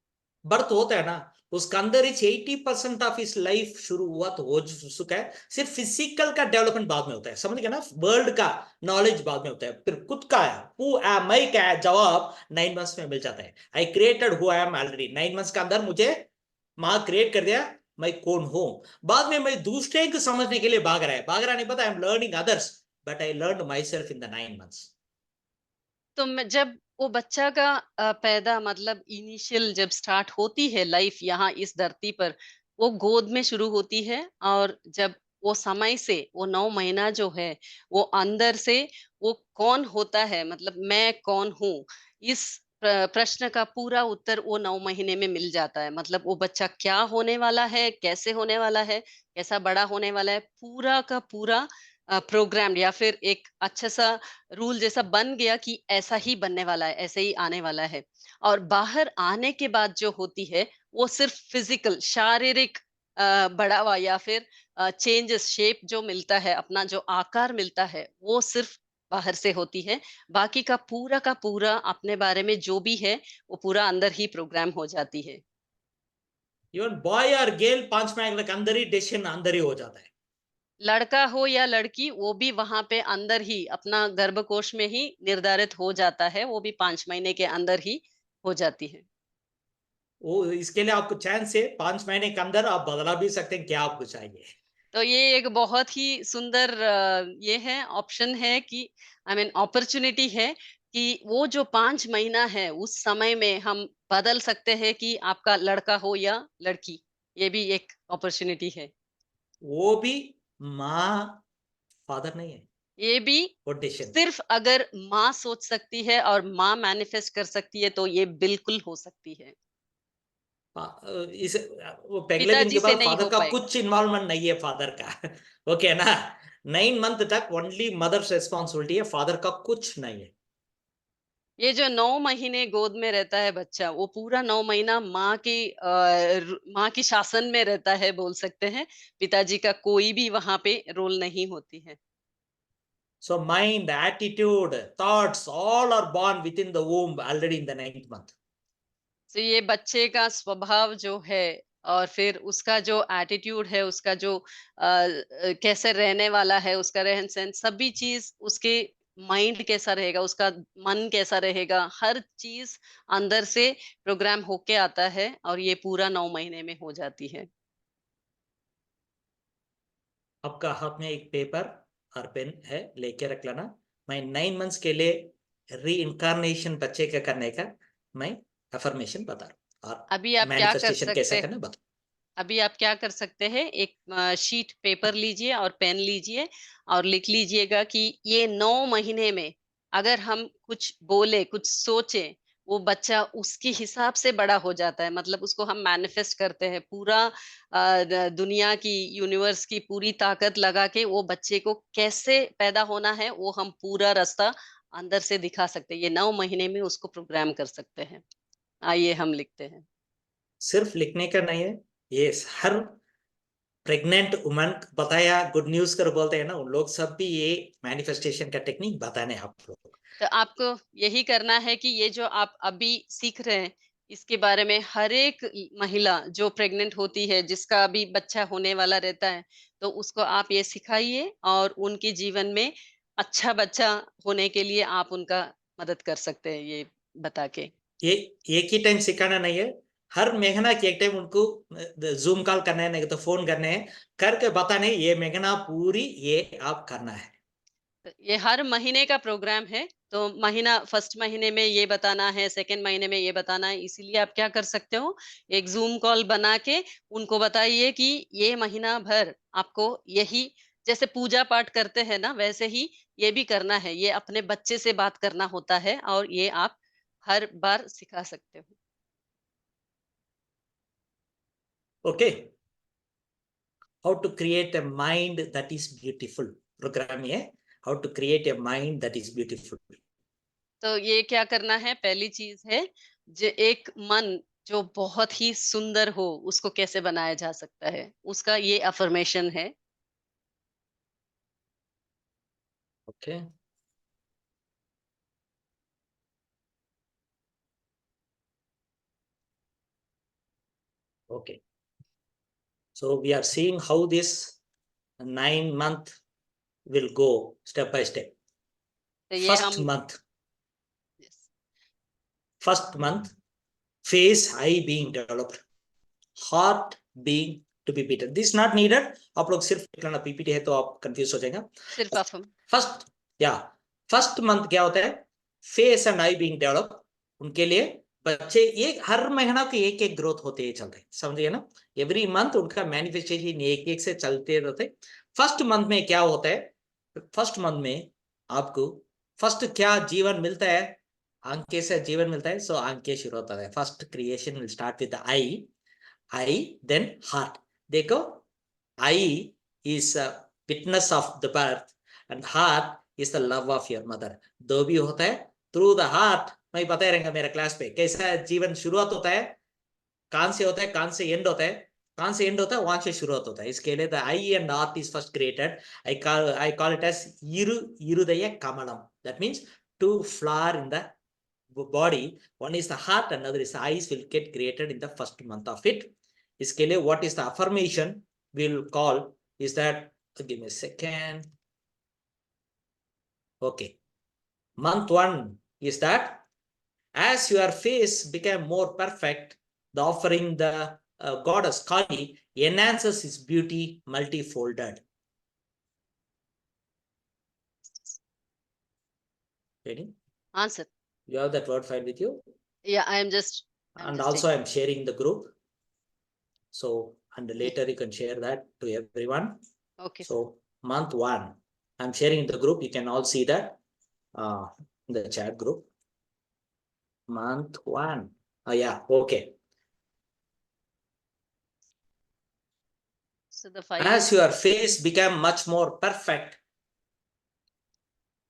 बर्थ होता है ना, उसका अंदर ही 80% ऑफ इस लाइफ शुरू हुआ तो हो चुका है। सिर्फ फिजिकल का डेवलपमेंट बाद में होता है, समझ गया ना, वर्ल्ड का नॉलेज बाद में होता है। फिर खुद का है हु एम आई का जवाब 9 months में मिल जाता है। I created who I am already, 9 months के अंदर मुझे माँ क्रिएट कर दिया, मैं कौन हूं। बाद में मैं दूसरे को समझने के लिए भाग रहा नहीं, पता I am learning others, but I learn my self in the 9 months। तो मैं जब वो बच्चा का पैदा मतलब इनिशियल जब स्टार्ट होती है लाइफ यहाँ इस धरती पर, वो गोद में शुरू होती है। और जब वो समय से वो 9 महीना जो है वो अंदर से वो कौन होता है मतलब मैं कौन हूँ, इस प्रश्न का पूरा उत्तर वो 9 महीने में मिल जाता है। मतलब वो बच्चा क्या होने वाला है, कैसे होने वाला है, कैसा बड़ा होने वाला है, पूरा का पूरा प्रोग्राम या फिर एक अच्छा सा रूल जैसा बन गया कि ऐसा ही बनने वाला है, ऐसे ही आने वाला है। और बाहर आने के बाद जो होती है, वो सिर्फ फिजिकल शारीरिक बढ़ावा या फिर चेंजेस शेप जो मिलता है, अपना जो आकार मिलता है, वो सिर्फ बाहर से होती है। बाकी का पूरा अपने बारे में जो भी है, वो पूरा अंदर ही प्रोग्राम हो जाती है। इवन बॉय और गर्ल 5 महीने के अंदर ही डिसीजन अंदर ही हो जाता है। लड़का हो या लड़की, वो भी वहां पे अंदर ही अपना गर्भकोश में ही निर्धारित हो जाता है, वो भी 5 महीने के अंदर ही हो जाती है। वो इसके लिए आपको चांस है, 5 महीने के अंदर आप बदला भी सकते हैं क्या आपको चाहिए। तो ये एक बहुत ही सुंदर ये है ऑप्शन है कि आई मीन अपॉर्चुनिटी है कि वो जो 5 महीना है उस समय में हम बदल सकते हैं कि आपका लड़का हो या लड़की। ये भी एक अपॉर्चुनिटी है। वो भी माँ, फादर नहीं है ये भी वो डिसीजन। सिर्फ अगर माँ सोच सकती है और माँ मैनिफेस्ट कर सकती है तो ये बिल्कुल हो सकती है। इस वो पहले दिन पिताजी के से बाद नहीं फादर हो का पाएगा। कुछ इन्वॉल्वमेंट नहीं है फादर का। ओके ना, 9 month तक ओनली मदर्स रिस्पॉन्सिबिलिटी है, फादर का कुछ नहीं है। ये जो 9 महीने गोद में रहता है बच्चा, वो पूरा 9 महीना माँ की शासन में रहता है बोल सकते हैं। पिताजी का कोई भी वहां पे रोल नहीं होती है। So mind, attitude, thoughts all are born within the womb already in the 9th month। तो ये बच्चे का स्वभाव जो है और फिर उसका जो एटीट्यूड है, उसका जो कैसे रहने वाला है, उसका रहन सहन, सभी चीज उसके माइंड कैसा रहेगा, उसका मन कैसा रहेगा, हर चीज अंदर से प्रोग्राम होके आता है और ये पूरा 9 महीने में हो जाती है। आपका हाथ में एक पेपर और पेन है, लेके रख लेना। मैं 9 मंथ्स के लिए री इंकारनेशन बच्चे का करने का मैं अफर्मेशन बता रहा हूँ, और अभी आप क्या कर मैनिफेस्टेशन कैसा सकते करना बता। अभी आप क्या कर सकते हैं, एक शीट पेपर लीजिए और पेन लीजिए और लिख लीजिएगा कि ये 9 महीने में अगर हम कुछ बोले, कुछ सोचे, वो बच्चा उसके हिसाब से बड़ा हो जाता है। मतलब उसको हम मैनिफेस्ट करते हैं, पूरा दुनिया की, यूनिवर्स की पूरी ताकत लगा के वो बच्चे को कैसे पैदा होना है, वो हम पूरा रास्ता अंदर से दिखा सकते हैं। ये 9 महीने में उसको प्रोग्राम कर सकते हैं। आइए हम लिखते हैं। सिर्फ लिखने का नहीं है, ये हर प्रेग्नेंट वुमन बताया, गुड न्यूज कर बोलते हैं ना, उन लोग सब भी ये मैनिफेस्टेशन का टेक्निक बताने आप लोग। तो आपको यही करना है कि ये जो आप अभी सीख रहे हैं, इसके बारे में हर एक महिला जो प्रेग्नेंट होती है, जिसका अभी बच्चा होने वाला रहता है, तो उसको आप ये सिखाइए और उनके जीवन में अच्छा बच्चा होने के लिए आप उनका मदद कर सकते हैं, ये बता के। ये एक ही टाइम सिखाना नहीं है, हर महीना के एक टाइम उनको जूम कॉल करना है, नहीं तो फोन करने हैं, करके बताने ये महीना पूरी ये आप करना है। तो ये हर महीने का प्रोग्राम है। तो महीना, फर्स्ट महीने में ये बताना है, सेकंड महीने में ये बताना है। इसीलिए आप क्या कर सकते हो, एक जूम कॉल बना के उनको बताइए कि ये महीना भर आपको यही, जैसे पूजा पाठ करते हैं ना, वैसे ही ये भी करना है। ये अपने बच्चे से बात करना होता है और ये आप हर बार सिखा सकते हो। Okay, how to create a mind that is beautiful program है, how to create a mind that is beautiful. तो ये क्या करना है, पहली चीज है, जो एक मन जो बहुत ही सुंदर हो, उसको कैसे बनाया जा सकता है, उसका ये अफर्मेशन है। Okay, okay, so we are seeing how this 9 month will go step by step. तो ये First हम, month, first month, face eye being developed, heart being to be beaten. This is not needed. आप लोग सिर्फ लिखना, पीपीटी है तो आप कंफ्यूज हो जाएगा। सिर्फ अफर्म। फर्स्ट, या फर्स्ट मंथ क्या होता है, face and I being develop, उनके लिए बच्चे ये हर महीना के एक एक ग्रोथ होते चलते हैं, समझिए ना, एवरी मंथ उनका मैनिफेस्टेशन एक एक से चलते रहते। फर्स्ट मंथ में क्या होता है, फर्स्ट मंथ में आपको फर्स्ट क्या जीवन मिलता है, अंके से जीवन मिलता है, सो अंके शुरू होता है। First creation will start with eye then heart. देखो, eye is witness of the birth and heart is the love of your mother. दो भी होता है, थ्रू द हार्ट मैं बता रहेगा मेरा क्लास पे कैसा जीवन शुरुआत होता है, कहां से होता है, कहां से एंड होता है, कहां से एंड होता है वहां से शुरुआत होता है। इसके लिए the eye and heart is first created. I call it as irudaya kamalam, that means two flower in the body, one is the heart, another is the eyes, will get created in the first month of it. इसके लिए what is the affirmation we'll call is that, give me a second. Okay, month one is that as your face became more perfect, the offering the goddess Kali enhances his beauty multifolded. Ready? हाँ sir. You have that word file with you, या I am just and also I'm sharing the group, so and later you can share that to everyone. Okay sir. So month one, I'm sharing the group. You can all see that in the chat group. Month one. Oh yeah, okay. So the file As is your face became much more perfect,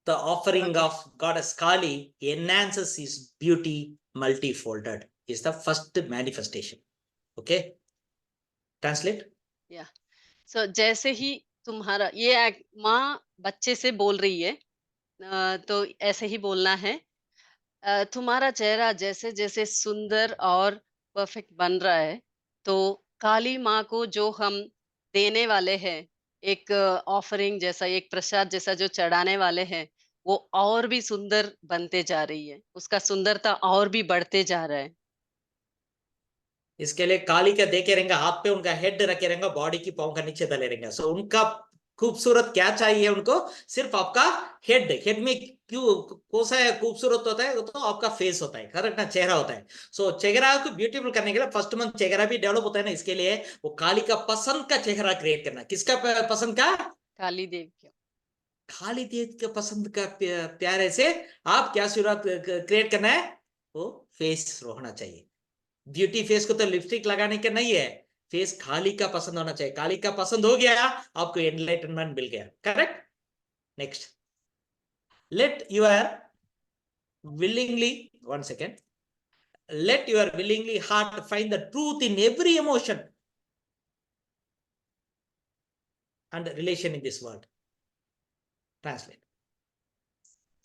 the offering okay. of Goddess Kali enhances his beauty multifolded. Is the first manifestation. Okay. Translate. या सो जैसे ही तुम्हारा ये माँ बच्चे से बोल रही है, तो ऐसे ही बोलना है। तुम्हारा चेहरा जैसे जैसे सुंदर और परफेक्ट बन रहा है, तो काली माँ को जो हम देने वाले हैं, एक ऑफरिंग जैसा, एक प्रसाद जैसा जो चढ़ाने वाले हैं, वो और भी सुंदर बनते जा रही है, उसका सुंदरता और भी बढ़ते जा रहा है। इसके लिए काली का देखे रहेंगे, हाथ पे उनका हेड रखे रहेंगे, बॉडी की पाँव का नीचे डाले रहेंगे। सो उनका खूबसूरत क्या चाहिए उनको? सिर्फ आपका हेड। हेड में क्यों कौन सा है खूबसूरत होता है? तो आपका फेस होता है, करेक्ट ना, चेहरा होता है। सो चेहरा को ब्यूटीफुल करने के लिए फर्स्ट मंथ चेहरा भी डेवलप होता है ना, इसके लिए वो काली का पसंद का चेहरा क्रिएट करना। किसका पसंद का? काली देव क्यों? खाली देव के पसंद का प्यारे से आप क्या शुरुआत क्रिएट करना है? वो फेस होना चाहिए। ब्यूटी फेस को तो लिपस्टिक लगाने के नहीं है, फेस खाली का पसंद होना चाहिए। खाली का पसंद हो गया, आपको एनलाइटनमेंट मिल गया, correct. Next, let your willingly, one second, let your willingly heart find the truth in every emotion and relation in this world. Translate.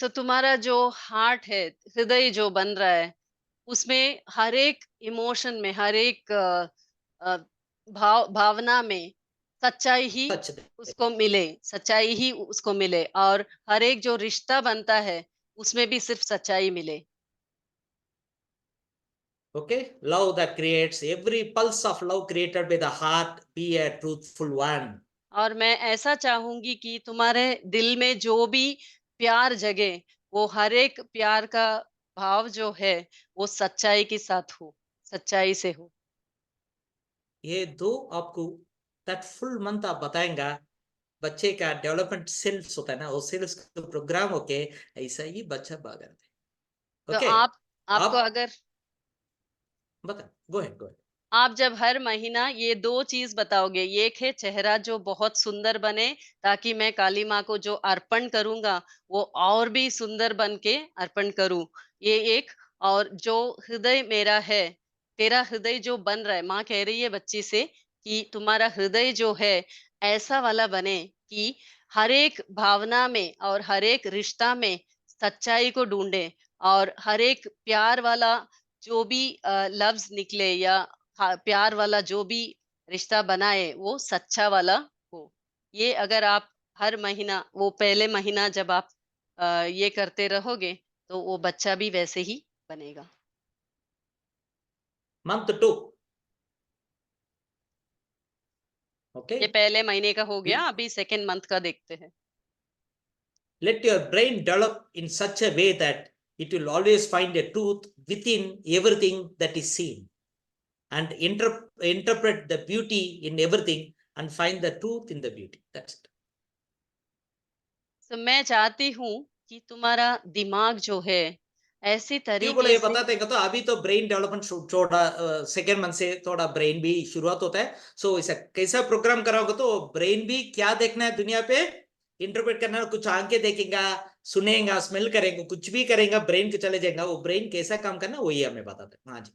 तो तुम्हारा जो हार्ट है, हृदय जो बन रहा है, उसमें हर एक इमोशन में, हर एक अ, भावना में सच्चाई ही सच दे। उसको मिले, सच्चाई ही उसको मिले, और हर एक जो रिश्ता बनता है उसमें भी सिर्फ सच्चाई मिले। Okay, love that creates every pulse of love created by the heart be a truthful one. और मैं ऐसा चाहूंगी कि तुम्हारे दिल में जो भी प्यार जगे, वो हर एक प्यार का भाव जो है वो सच्चाई के साथ हो, सच्चाई से हो। ये दो आपको that full month आप बताएंगा। बच्चे का डेवलपमेंट सेल्स होता है ना, वो सेल्स का प्रोग्राम होके ऐसा ही बच्चा बाहर आता है। तो ओके, आप आपको आप अगर बता, गो है, गो है। आप जब हर महीना ये 2 चीज़ बताओगे, एक है चेहरा जो बहुत सुंदर बने, ताकि मैं काली माँ को जो अर्पण करूँगा, वो और भी सुंदर बन के अर्पण करूँ। ये एक, और जो हृदय मेरा है, तेरा हृदय जो बन रहा है, माँ कह रही है बच्ची से कि तुम्हारा हृदय जो है, ऐसा वाला बने कि हर एक भावना में और हर एक रिश्ता में सच्चाई को ढूँढे, और हर एक प्यार वाला जो भी लफ्ज़ निकले, या हाँ, प्यार वाला जो भी रिश्ता बनाए वो सच्चा वाला हो। ये अगर आप हर महीना, वो पहले महीना जब आप ये करते रहोगे, तो वो बच्चा भी वैसे ही बनेगा। Month to. ओके, ये पहले महीने का हो गया, अभी सेकंड मंथ का देखते हैं। let your brain develop in such a way that it will always find a truth within everything that is seen, and interpret the beauty in everything and find the truth in the beauty. That's it. तो मैं चाहती हूँ कि तुम्हारा दिमाग जो है, ऐसी क्यों बोले तरीके ये से। बताते हैं तो अभी तो ब्रेन डेवलपमेंट थोड़ा सेकेंड मंथ से थोड़ा ब्रेन भी शुरुआत होता है। सो इसे कैसा प्रोग्राम कराओगे तो ब्रेन भी क्या देखना है दुनिया पे, इंटरप्रेट करना है। कुछ आंखें देखेगा, सुनेगा, स्मेल करेगा, कुछ भी करेगा, ब्रेन के चले जाएगा। वो ब्रेन कैसा काम करना वही हमें बताते हैं। हाँ जी।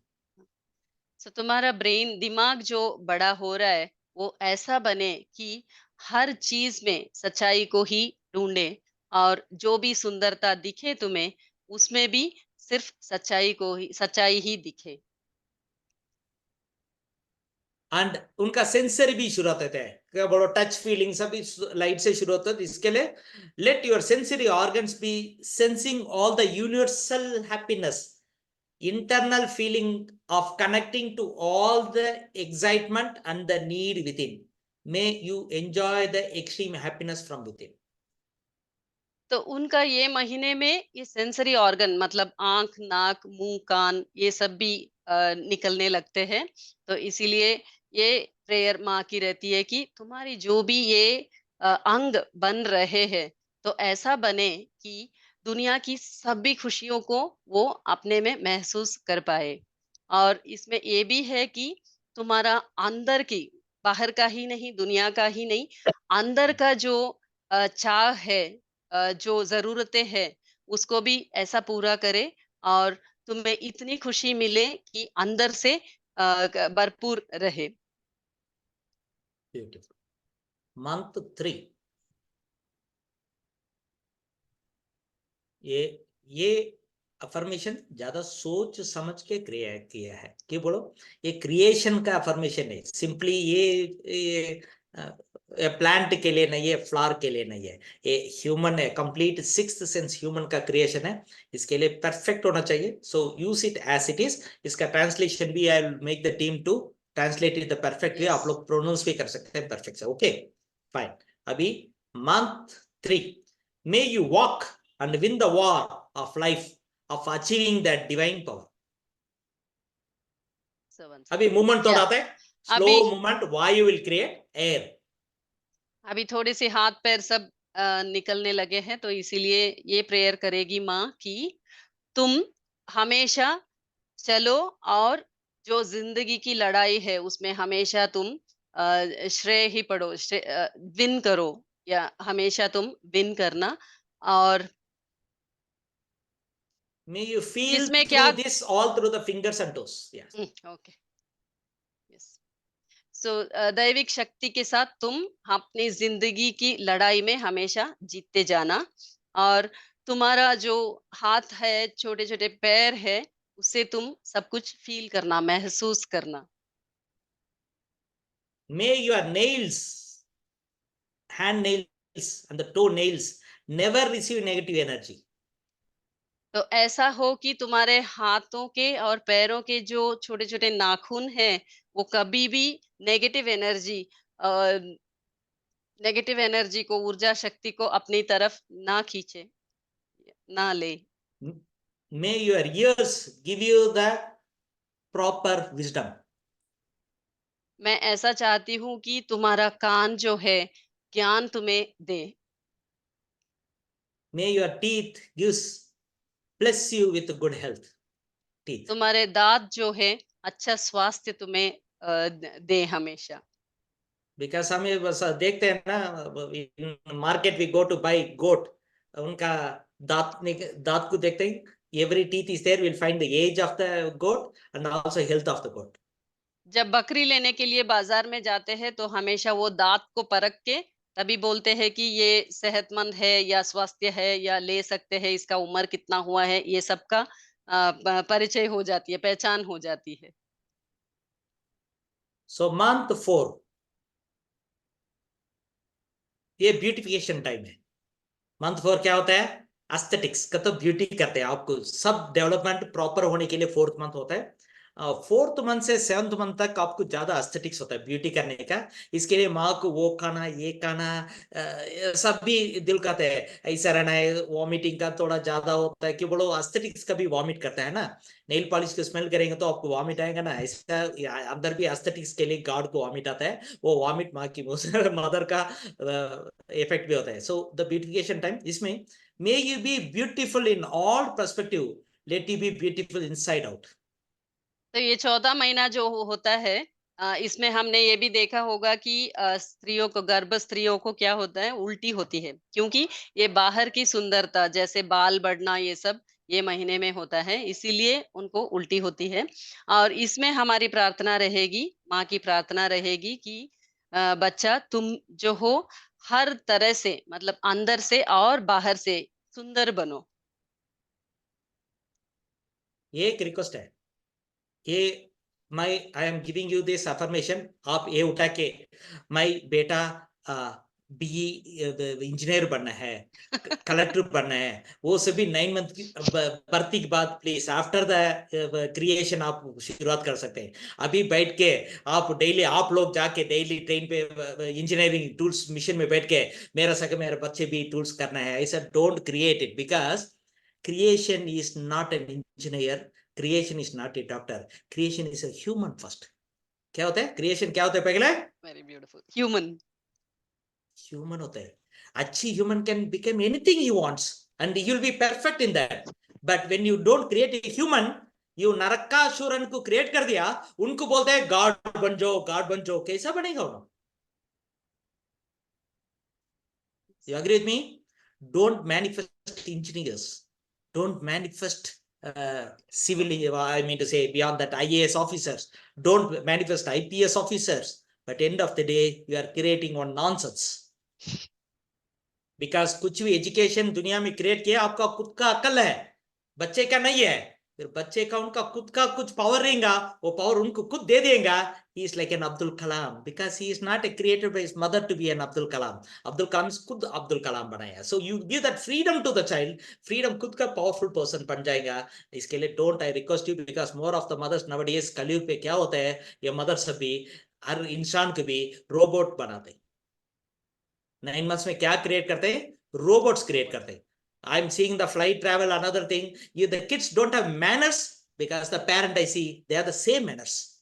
तो तुम्हारा ब्रेन, दिमाग जो बड़ा हो रहा है, वो ऐसा बने कि हर चीज में सच्चाई को ही ढूंढे, और जो भी सुंदरता दिखे तुम्हें, उसमें भी सिर्फ सच्चाई ही दिखे। एंड उनका सेंसर भी शुरू होते हैं, क्या बोलो, टच फीलिंग सभी लाइट से शुरू होता है। इसके लिए let your sensory organs be sensing all the universal happiness, internal feeling of connecting to all the excitement and the need within. May you enjoy the extreme happiness from within. तो उनका ये महीने में ये सेंसरी ऑर्गन, मतलब आंख, नाक, मुंह, कान, ये सब भी निकलने लगते हैं। तो इसीलिए ये प्रेयर माँ की रहती है कि तुम्हारी जो भी ये अंग बन रहे हैं, तो ऐसा बने कि दुनिया की सभी खुशियों को वो अपने में महसूस कर पाए। और इसमें ये भी है कि तुम्हारा अंदर की, बाहर का ही नहीं, दुनिया का ही नहीं, अंदर का जो चाह है, जो ज़रूरतें हैं, उसको भी ऐसा पूरा करे, और तुम्हें इतनी खुशी मिले कि अंदर से भरपूर रहे। Beautiful. Month 3, ये अफर्मेशन ज्यादा सोच समझ के किया है कि बोलो, ये क्रिएशन का अफर्मेशन है। सिंपली ये प्लांट के लिए नहीं है, फ्लावर के लिए नहीं है, ये ह्यूमन है, कंप्लीट सिक्स्थ सेंस ह्यूमन का क्रिएशन है, इसके लिए परफेक्ट होना चाहिए. So use it as it is. इसका ट्रांसलेशन भी I will make the team to translate it the perfect way. आप लोग प्रोनाउंस भी कर सकते हैं परफेक्ट से. Okay fine. अभी month 3, may you walk and win the war of life of achieving that divine power. अभी मूवमेंट थोड़ा आता है, स्लो अभी movement. Why you will create air. अभी थोड़े से हाथ पैर सब निकलने लगे हैं, तो इसीलिए ये प्रेयर करेगी माँ कि तुम हमेशा चलो और जो जिंदगी की लड़ाई है उसमें हमेशा तुम श्रेय ही पढ़ो, विन करो, या हमेशा तुम विन करना. और May you feel इसमें क्या through this all through the fingers and toes. Yes. Okay, yes. So दैविक शक्ति के साथ तुम अपनी जिंदगी की लड़ाई में हमेशा जीतते जाना. और तुम्हारा जो हाथ है, छोटे छोटे पैर है, उससे तुम सब कुछ फील करना, महसूस करना. May your nails, hand nails and the toe nails never receive negative energy. तो ऐसा हो कि तुम्हारे हाथों के और पैरों के जो छोटे छोटे नाखून हैं वो कभी भी नेगेटिव एनर्जी नेगेटिव एनर्जी को, ऊर्जा शक्ति को अपनी तरफ ना खींचे, ना ले. May your ears give you the proper wisdom. मैं ऐसा चाहती हूँ कि तुम्हारा कान जो है ज्ञान तुम्हें दे. May your teeth gives bless you with good health. Teeth. तुम्हारे दांत जो है अच्छा स्वास्थ्य तुम्हें दे हमेशा. Because हमें बस देखते हैं ना, market we go to buy goat, उनका दांत को देखते हैं. Every teeth is there. We'll find the age of the goat and also health of the goat. जब बकरी लेने के लिए बाजार में जाते हैं तो हमेशा वो दांत को परख के तभी बोलते हैं कि ये सेहतमंद है या स्वास्थ्य है या ले सकते हैं, इसका उम्र कितना हुआ है, ये सबका परिचय हो जाती है, पहचान हो जाती है. So month 4 ये ब्यूटिफिकेशन टाइम है. मंथ 4 क्या होता है? एस्थेटिक्स का तो ब्यूटी करते हैं. आपको सब डेवलपमेंट प्रॉपर होने के लिए 4th मंथ होता है. 4th मंथ से 7th मंथ तक आपको ज्यादा एस्थेटिक्स होता है ब्यूटी करने का. इसके लिए माँ को वो खाना ये खाना सब भी दिल कहते हैं ऐसा रहना है. वॉमिटिंग का थोड़ा ज्यादा होता है कि बोलो एस्थेटिक्स का भी वॉमिट करता है ना. नेल पॉलिश को स्मेल करेंगे तो आपको वॉमिट आएगा ना. ऐसा अंदर भी एस्थेटिक्स के लिए गॉड को वॉमिट आता है. वो वॉमिट माँ की मदर का इफेक्ट भी होता है. सो द ब्यूटिफिकेशन टाइम इसमें may you B beautiful in all perspective, late you B beautiful inside out. तो ये 14 महीना जो होता है, इसमें हमने ये भी देखा होगा कि स्त्रियों को, गर्भ स्त्रियों को क्या होता है, उल्टी होती है, क्योंकि ये बाहर की सुंदरता जैसे बाल बढ़ना ये सब ये महीने में होता है, इसीलिए उनको उल्टी होती है. और इसमें हमारी प्रार्थना रहेगी, माँ की प्रार्थना रहेगी कि बच्चा तुम जो हो हर तरह से, मतलब अंदर से और बाहर से सुंदर बनो. ये एक रिक्वेस्ट है. ये I am giving you this affirmation. आप ये उठा के माई बेटा बी इंजीनियर बनना है, कलेक्टर बनना है, वो सभी 9 मंथ की भर्ती के बाद प्लीज आफ्टर द क्रिएशन आप शुरुआत कर सकते हैं. अभी बैठ के आप डेली, आप लोग जाके डेली ट्रेन पे इंजीनियरिंग टूल्स मिशन में बैठ के मेरा सके मेरे बच्चे भी टूल्स करना है ऐसा don't create it. Because creation is not an engineer, creation is not a doctor, creation is a human first. क्या होता है क्रिएशन? क्या होता है पहले? Very beautiful. ह्यूमन. ह्यूमन होता है. अच्छी human can become anything he wants and you will be perfect in that. But when you don't create a human, you नरकासुरन को क्रिएट कर दिया, उनको बोलते हैं गॉड बन जाओ, गॉड बन जाओ. कैसा बनेगा उन्होंने? You agree with me? Don't manifest engineers. Don't manifest civil, I mean to say beyond that IAS officers. Don't manifest IPS officers. But end of the day, you are creating one nonsense. Because कुछ भी एजुकेशन दुनिया में क्रिएट किया आपका खुद का अक्ल है, बच्चे का नहीं है. फिर बच्चे का उनका खुद का कुछ पावर रहेगा, वो पावर उनको खुद दे देगा. He is like an Abdul Kalam because he is not a created by his mother to be an Abdul Kalam. Abdul Kalam is खुद अब्दुल कलाम बनाया. So you give that freedom to the child, freedom खुद का powerful person बन जाएगा. इसके लिए don't I request you because more of the mothers nowadays कलयुग पे क्या होता है, ये mothers सभी हर इंसान को भी रोबोट बनाते हैं. 9 months में क्या क्रिएट करते हैं, रोबोट्स क्रिएट करते हैं. I am seeing the flight travel, another thing. You, the kids don't have manners because the parent I see, they are the same manners.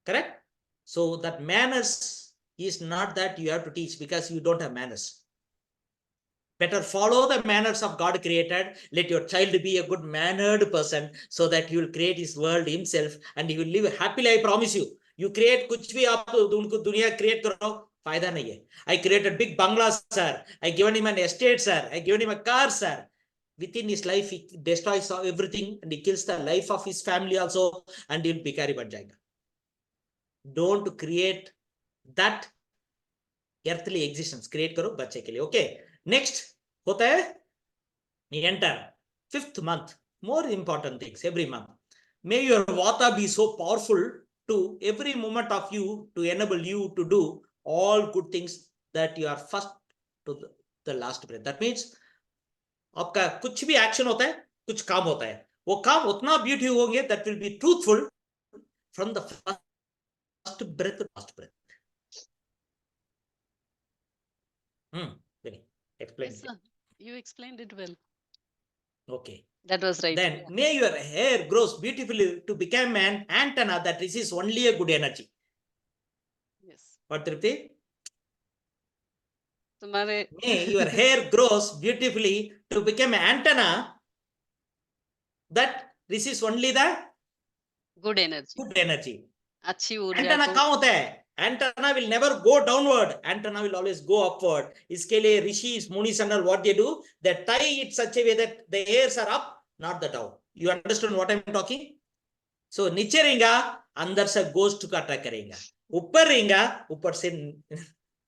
Correct? So that manners is not that you have to teach because you don't have manners. Better follow the manners of God created. Let your child be a good mannered person so that you will create his world himself and he will live happily. I promise you. You create कुछ भी आप उनको दुनिया create करो, फायदा नहीं है. I created big bangla, sir. I given him an estate, sir. I given him a car, sir. Within his life, he destroys everything and he kills the life of his family also, and he'll भिखारी बन जाएगा. Don't create that earthly existence. Create करो बच्चे के लिए. Okay. Next होता है enter 5th month. More important things every month. May your vata be so powerful to every moment of you to enable you to do all good things that you are first to the last breath. That means आपका कुछ भी एक्शन होता है, कुछ काम होता है, वो काम उतना ब्यूटीफुल होंगे that will be truthful from the first breath to last breath. Explain Yes, it. sir. You explained it well. Okay. That was right. Then may your hair grows beautifully to become an antenna that receives only a good energy. Yes. What, Tripti? तुम्हारे May your hair grows beautifully to become an antenna that receives only the good energy. good energy. अच्छी ऊर्जा एंटेना को कहाँ होता है, antenna will never go downward, antenna will always go upward. इसके लिए ऋषि मुनीस and all what they do, they tie it such a way that the hairs are up, not the down. You understand what I'm talking? So नीचे रहेगा, अंदर से ghost को अट्रैक्ट करेगा, ऊपर रहेगा, ऊपर से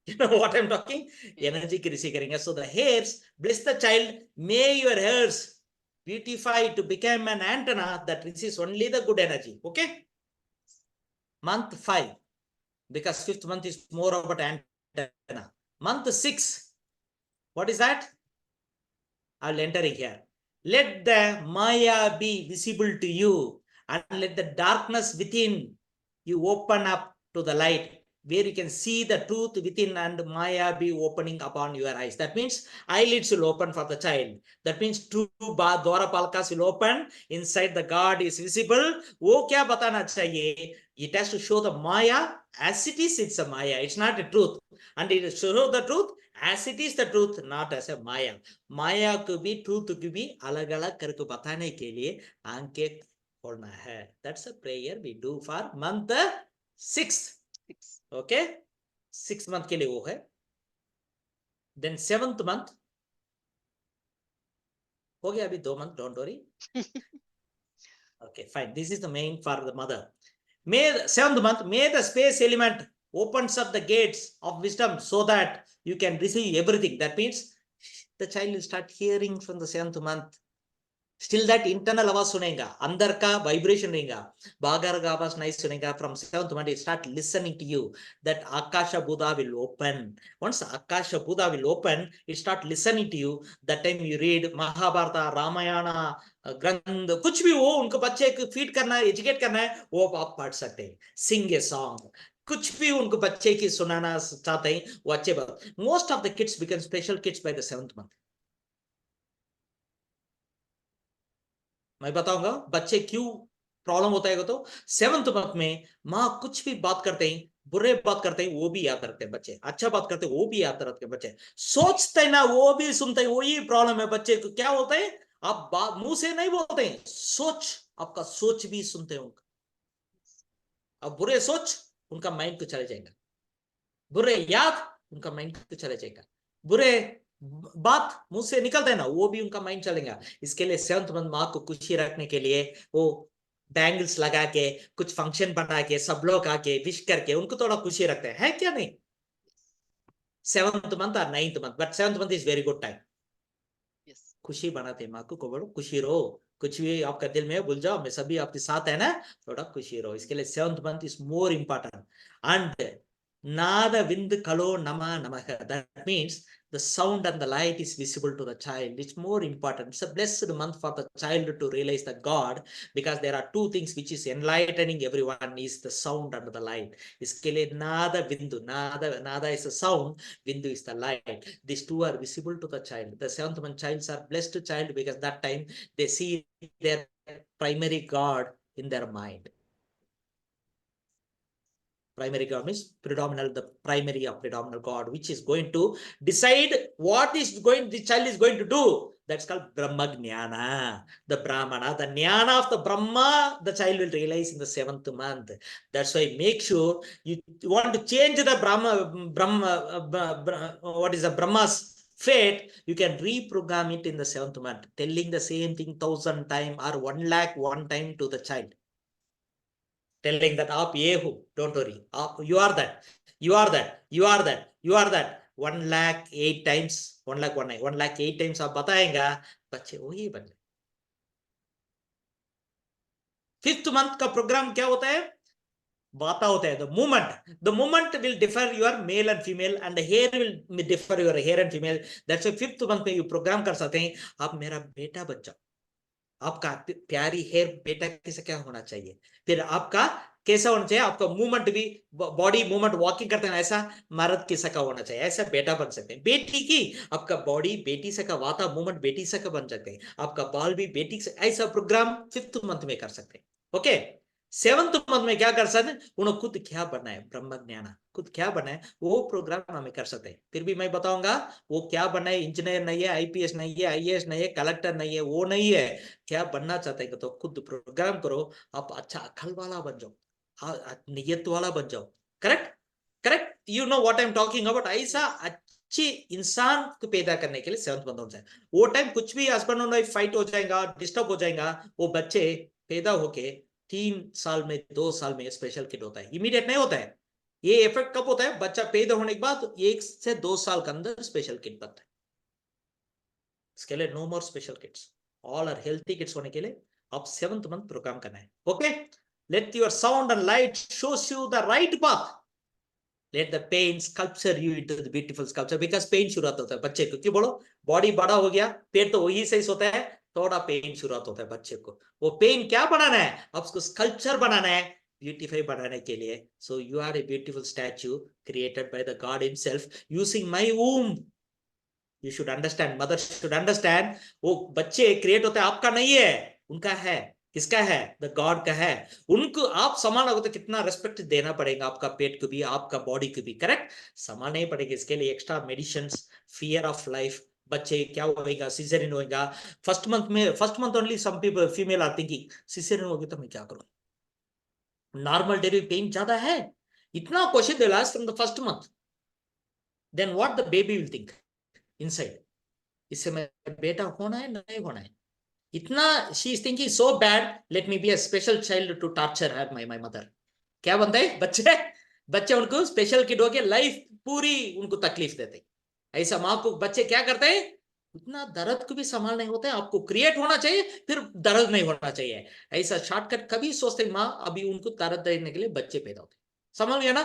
you know what I'm talking, energy की रिसीव करेंगे. So the hairs, bless the child, may your hairs beautify to become an antenna that receives only the good energy. Okay. Month 5, because 5th month is more about antenna. Month 6, what is that? I'll enter it here. Let the Maya be visible to you and let the darkness within you open up to the light, where you can see the truth within and Maya be opening upon your eyes. That means eyelids will open for the child. That means true Dwarapalkas will open. Inside the God is visible. वो क्या बताना चाहिए? It has to show the Maya as it is. It's a Maya. It's not a truth. And it will show the truth as it is the truth, not as a Maya. Maya को भी truth को भी अलग अलग करके बताने के लिए आंखें खोलना है. That's a prayer we do for month 6. Okay, 6 month के लिए वो है. Then 7th month हो गया, अभी 2 month, don't worry. Okay, fine. This is the main for the mother. May 7th month, may the space element opens up the gates of wisdom so that you can receive everything. That means the child will start hearing from the 7th month. Still that internal आवाज सुनेगा, अंदर का vibration रहेगा, बाहर का आवाज नहीं सुनेगा. From 7th month, it start listening to you. That Akasha Buddha will open. Once Akasha Buddha will open, it start listening to you. That time you read Mahabharata, Ramayana, ग्रंथ, कुछ भी हो, उनको बच्चे को फीड करना है, एजुकेट करना है, वो आप पढ़ सकते हैं. Sing a song. कुछ भी उनको बच्चे की सुनाना चाहते हैं, वो अच्छे बात. Most of the kids become special kids by the 7th month. मैं बताऊंगा बच्चे क्यों प्रॉब्लम होता है. तो 7th मंथ में माँ कुछ भी बात करते हैं, बुरे बात करते हैं, वो भी याद रखते हैं बच्चे, अच्छा बात करते हैं, वो भी याद रखते हैं बच्चे, सोचते हैं ना, वो भी सुनते हैं. वही प्रॉब्लम है बच्चे को. क्या होता है, आप बात मुंह से नहीं बोलते हैं, सोच, आपका सोच भी सुनते हैं उनका. अब बुरे सोच उनका माइंड को चले जाएगा, बुरे याद उनका माइंड को चले जाएगा, बुरे बात मुंह से निकलते हैं ना, वो भी उनका माइंड चलेगा. इसके लिए 7th मंथ माँ को खुशी रखने के लिए वो बैंगल्स लगा के, कुछ फंक्शन बना के, सब लोग आके विश करके उनको थोड़ा खुशी रखते हैं, है क्या नहीं? 7th month or 9th month, but 7th month is very good time. Yes. खुशी बनाते हैं, माँ को बोलो खुशी रहो, कुछ भी आपका दिल में है भूल जाओ, मैं सभी आपके साथ है ना, थोड़ा खुशी रहो। इसके लिए 7th month is more important. And नाद विंद कलो नमा नमः, that means the sound and the light is visible to the child. It's more important. It's a blessed month for the child to realize the God, because there are two things which is enlightening everyone, is the sound and the light. इसके लिए नाद विंदु, नादा is the sound, Bindu is the light. These two are visible to the child. The 7th month childs are blessed child, because that time they see their primary God in their mind. Primary God means predominant, the primary of predominant God, which is going to decide what is going, the child is going to do. That's called Brahma Jnana, the Brahmana, the Jnana of the Brahma, the child will realize in the 7th month. That's why make sure you want to change the what is the Brahma's fate, you can reprogram it in the 7th month, telling the same thing 1,000 times or 1 lakh one time to the child, telling that आप ये हो, don't worry, आप you are that, you are that, you are that, you are that, 1 lakh 8 times, 1 lakh 1 lakh 8 times आप बताएंगा, बच्चे वही बन गए। 5th month का प्रोग्राम क्या होता है, बाता होता है, the moment will differ your male and female, and the hair will differ your hair and female. That's why 5th month में you program कर सकते हैं, आप मेरा बेटा बन जाओ, आपका प्यारी हेयर बेटा कैसे क्या होना चाहिए, फिर आपका कैसा होना चाहिए, आपका मूवमेंट भी, बॉडी मूवमेंट, वॉकिंग करते हैं ऐसा मर्द कैसा का होना चाहिए, ऐसा बेटा बन सकते हैं। बेटी की आपका बॉडी बेटी से का, वाता मूवमेंट बेटी से का बन सकते हैं, आपका बाल भी बेटी से, ऐसा प्रोग्राम 5th मंथ में कर सकते हैं। ओके, 7th मंथ में क्या कर सकते हैं, उन्होंने खुद क्या बनना है, ब्रह्म ज्ञान, खुद क्या बना है वो प्रोग्राम हमें कर सकते हैं। फिर भी मैं बताऊंगा वो क्या बनना है, इंजीनियर नहीं है, आईपीएस नहीं है, आईएएस नहीं है, कलेक्टर नहीं है, वो नहीं है, क्या बनना चाहते हैं तो खुद प्रोग्राम करो, आप अच्छा अकल वाला बन जाओ, नियत वाला बन जाओ। Correct, correct, you know what I am talking about. ऐसा अच्छी इंसान को पैदा करने के लिए 7th मंथ होता है। वो टाइम कुछ भी हस्बैंड और वाइफ फाइट हो जाएगा, डिस्टर्ब हो जाएगा, वो बच्चे पैदा होके 3 साल में 2 साल में स्पेशल किड होता है, इमीडिएट नहीं होता है। ये इफेक्ट कब होता है, बच्चा पैदा होने के बाद 1 से 2 साल के अंदर स्पेशल किड बनता है। इसके लिए no more special kids, all are healthy kids होने के लिए आप 7th मंथ प्रोग्राम करना है। Okay, let your sound and light shows you the right path, let the pain sculpture you into the beautiful sculpture, because pain शुरुआत होता है बच्चे को, क्यों बोलो, बॉडी बड़ा हो गया, पेट तो वही सही होता है, थोड़ा पेन शुरुआत होता है बच्चे को। वो पेन क्या बनाना है, अब उसको स्कल्पचर बनाना है, ब्यूटीफाई बनाने के लिए। So you are a beautiful statue created by the God himself using my womb. You should understand, mother should understand, वो बच्चे क्रिएट होते हैं आपका नहीं है, उनका है। किसका है, द गॉड का है। उनको आप संभालोगे तो कितना रेस्पेक्ट देना पड़ेगा, आपका पेट को भी, आपका बॉडी को भी, करेक्ट, संभालना ही पड़ेगा। इसके लिए extra medicine, fear of life, बच्चे क्या होगा, सिजेरियन होगा 1st मंथ में, 1st month only some people female are thinking caesarean होगी तो मैं क्या करूं, नॉर्मल डिलीवरी पेन ज्यादा है, इतना क्वेश्चन दे last from the 1st month, then what the baby will think inside, इससे मेरा बेटा होना है नहीं होना है, इतना she is thinking so bad, let me be a special child to torture her my mother. क्या बनता है बच्चे, बच्चे उनको स्पेशल किड होके लाइफ पूरी उनको तकलीफ देते। ऐसा माँ को बच्चे क्या करते हैं, इतना दर्द को भी संभाल नहीं होता है, आपको क्रिएट होना चाहिए फिर दर्द नहीं होना चाहिए, ऐसा शॉर्टकट कभी सोचते माँ, अभी उनको दर्द देने के लिए बच्चे पैदा होते, समझ गया ना।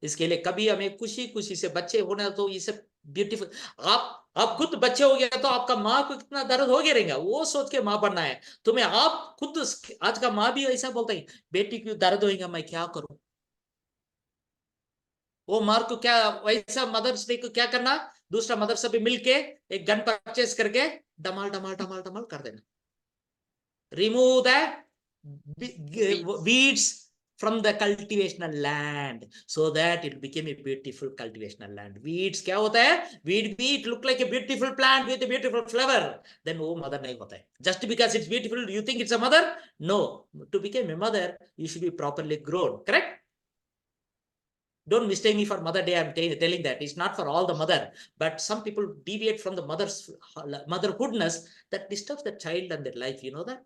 इसके लिए कभी हमें खुशी खुशी से बच्चे होना, तो ये सब ब्यूटीफुल। आप खुद बच्चे हो गया तो आपका माँ को कितना दर्द हो गया रहेगा, वो सोच के माँ बनना है तुम्हें। आप खुद आज का माँ भी ऐसा बोलता है, बेटी को दर्द होगा मैं क्या करूं, वो मार को क्या, वैसा मदर्स डे को क्या करना, दूसरा मदर से भी मिलके एक गन परचेस करके डमाल डमाल डमाल डमाल कर देना, remove the weeds. weeds from the cultivational land so that it became a beautiful cultivational land. Weeds क्या होता है, weed भी it look like a beautiful plant with a beautiful flower, then वो mother नहीं होता है। Just because it's beautiful you think it's a mother, no, to become a mother you should be properly grown, correct. Don't mistake me for Mother Day. I'm telling that it's not for all the mother, but some people deviate from the motherhoodness that disturbs the child and their life. You know that.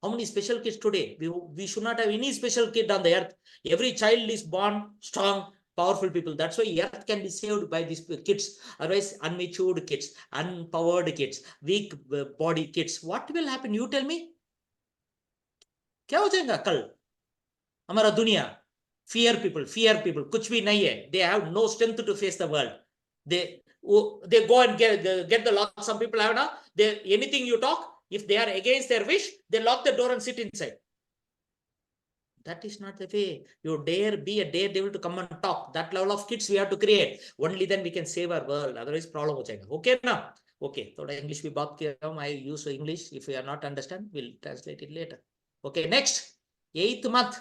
How many special kids today? We should not have any special kid on the earth. Every child is born strong, powerful people. That's why earth can be saved by these kids. Otherwise, unmatured kids, unpowered kids, weak body kids. What will happen? You tell me. क्या हो जाएगा कल हमारा दुनिया? fear people, कुछ भी नहीं है. They have no strength to face the world. They go and get the lock. Some people have now. Anything you talk, if they are against their wish, they lock the door and sit inside. That is not the way. You dare be a daredevil to come and talk. That level of kids we have to create. Only then we can save our world. Otherwise, problem हो जाएगा. Okay ना? Okay. थोड़ा English भी बात किया हूँ. I use English. If you are not understand, we'll translate it later. Okay. Next, 8th month.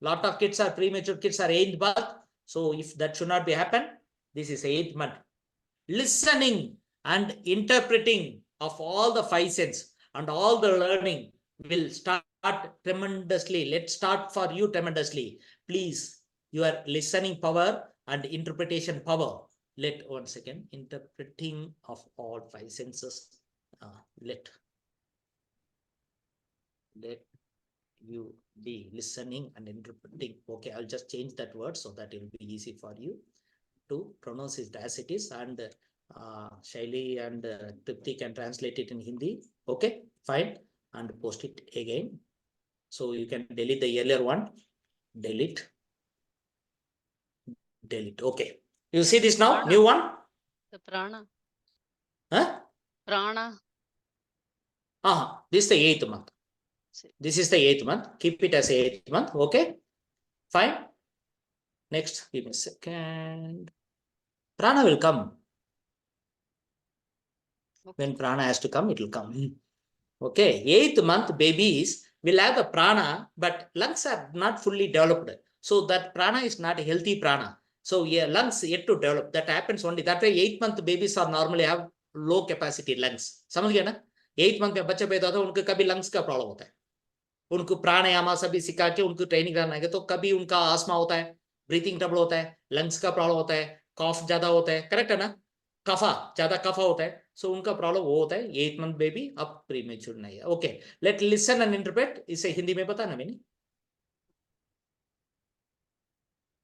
Lot of kids are premature. Kids are 8th month. So if that should not be happen, this is 8th month. Listening and interpreting of all the 5 senses and all the learning will start tremendously. Let's start for you tremendously. Please, your listening power and interpretation power. Let 1 second. Interpreting of all 5 senses. Let you be listening and interpreting. Okay, I'll just change that word so that it will be easy for you to pronounce it as it is, and Shaili and Tripti can translate it in Hindi. Okay, fine, and post it again. So you can delete the earlier one. Delete. Okay. You see this now? New one? The prana. Huh? Prana. This is the 8th month. This is the 8th month. Keep it as 8th month. Okay, fine. Next, give me a second. Prana will come. When prana has to come, it will come. Okay, 8th month babies will have the prana, but lungs are not fully developed. So that prana is not a healthy prana. So yeah, lungs yet to develop. That happens only. That way 8th month babies are normally have low capacity lungs. समझ गया ना? 8th month में बच्चे पैदा होते हैं, उनके कभी lungs का प्रॉब्लम होता है. उनको प्राणायाम सभी सिखा के उनको ट्रेनिंग कराना है, तो कभी उनका आस्मा होता है, ब्रीथिंग ट्रबल होता है, लंग्स का प्रॉब्लम होता है, कॉफ ज्यादा होता है. करेक्ट है ना? कफा ज्यादा कफा होता है. सो उनका प्रॉब्लम वो होता है. 8th month बेबी अब प्रीमेच्योर नहीं है. Okay, let listen and interpret. इसे हिंदी में बताना मैंने.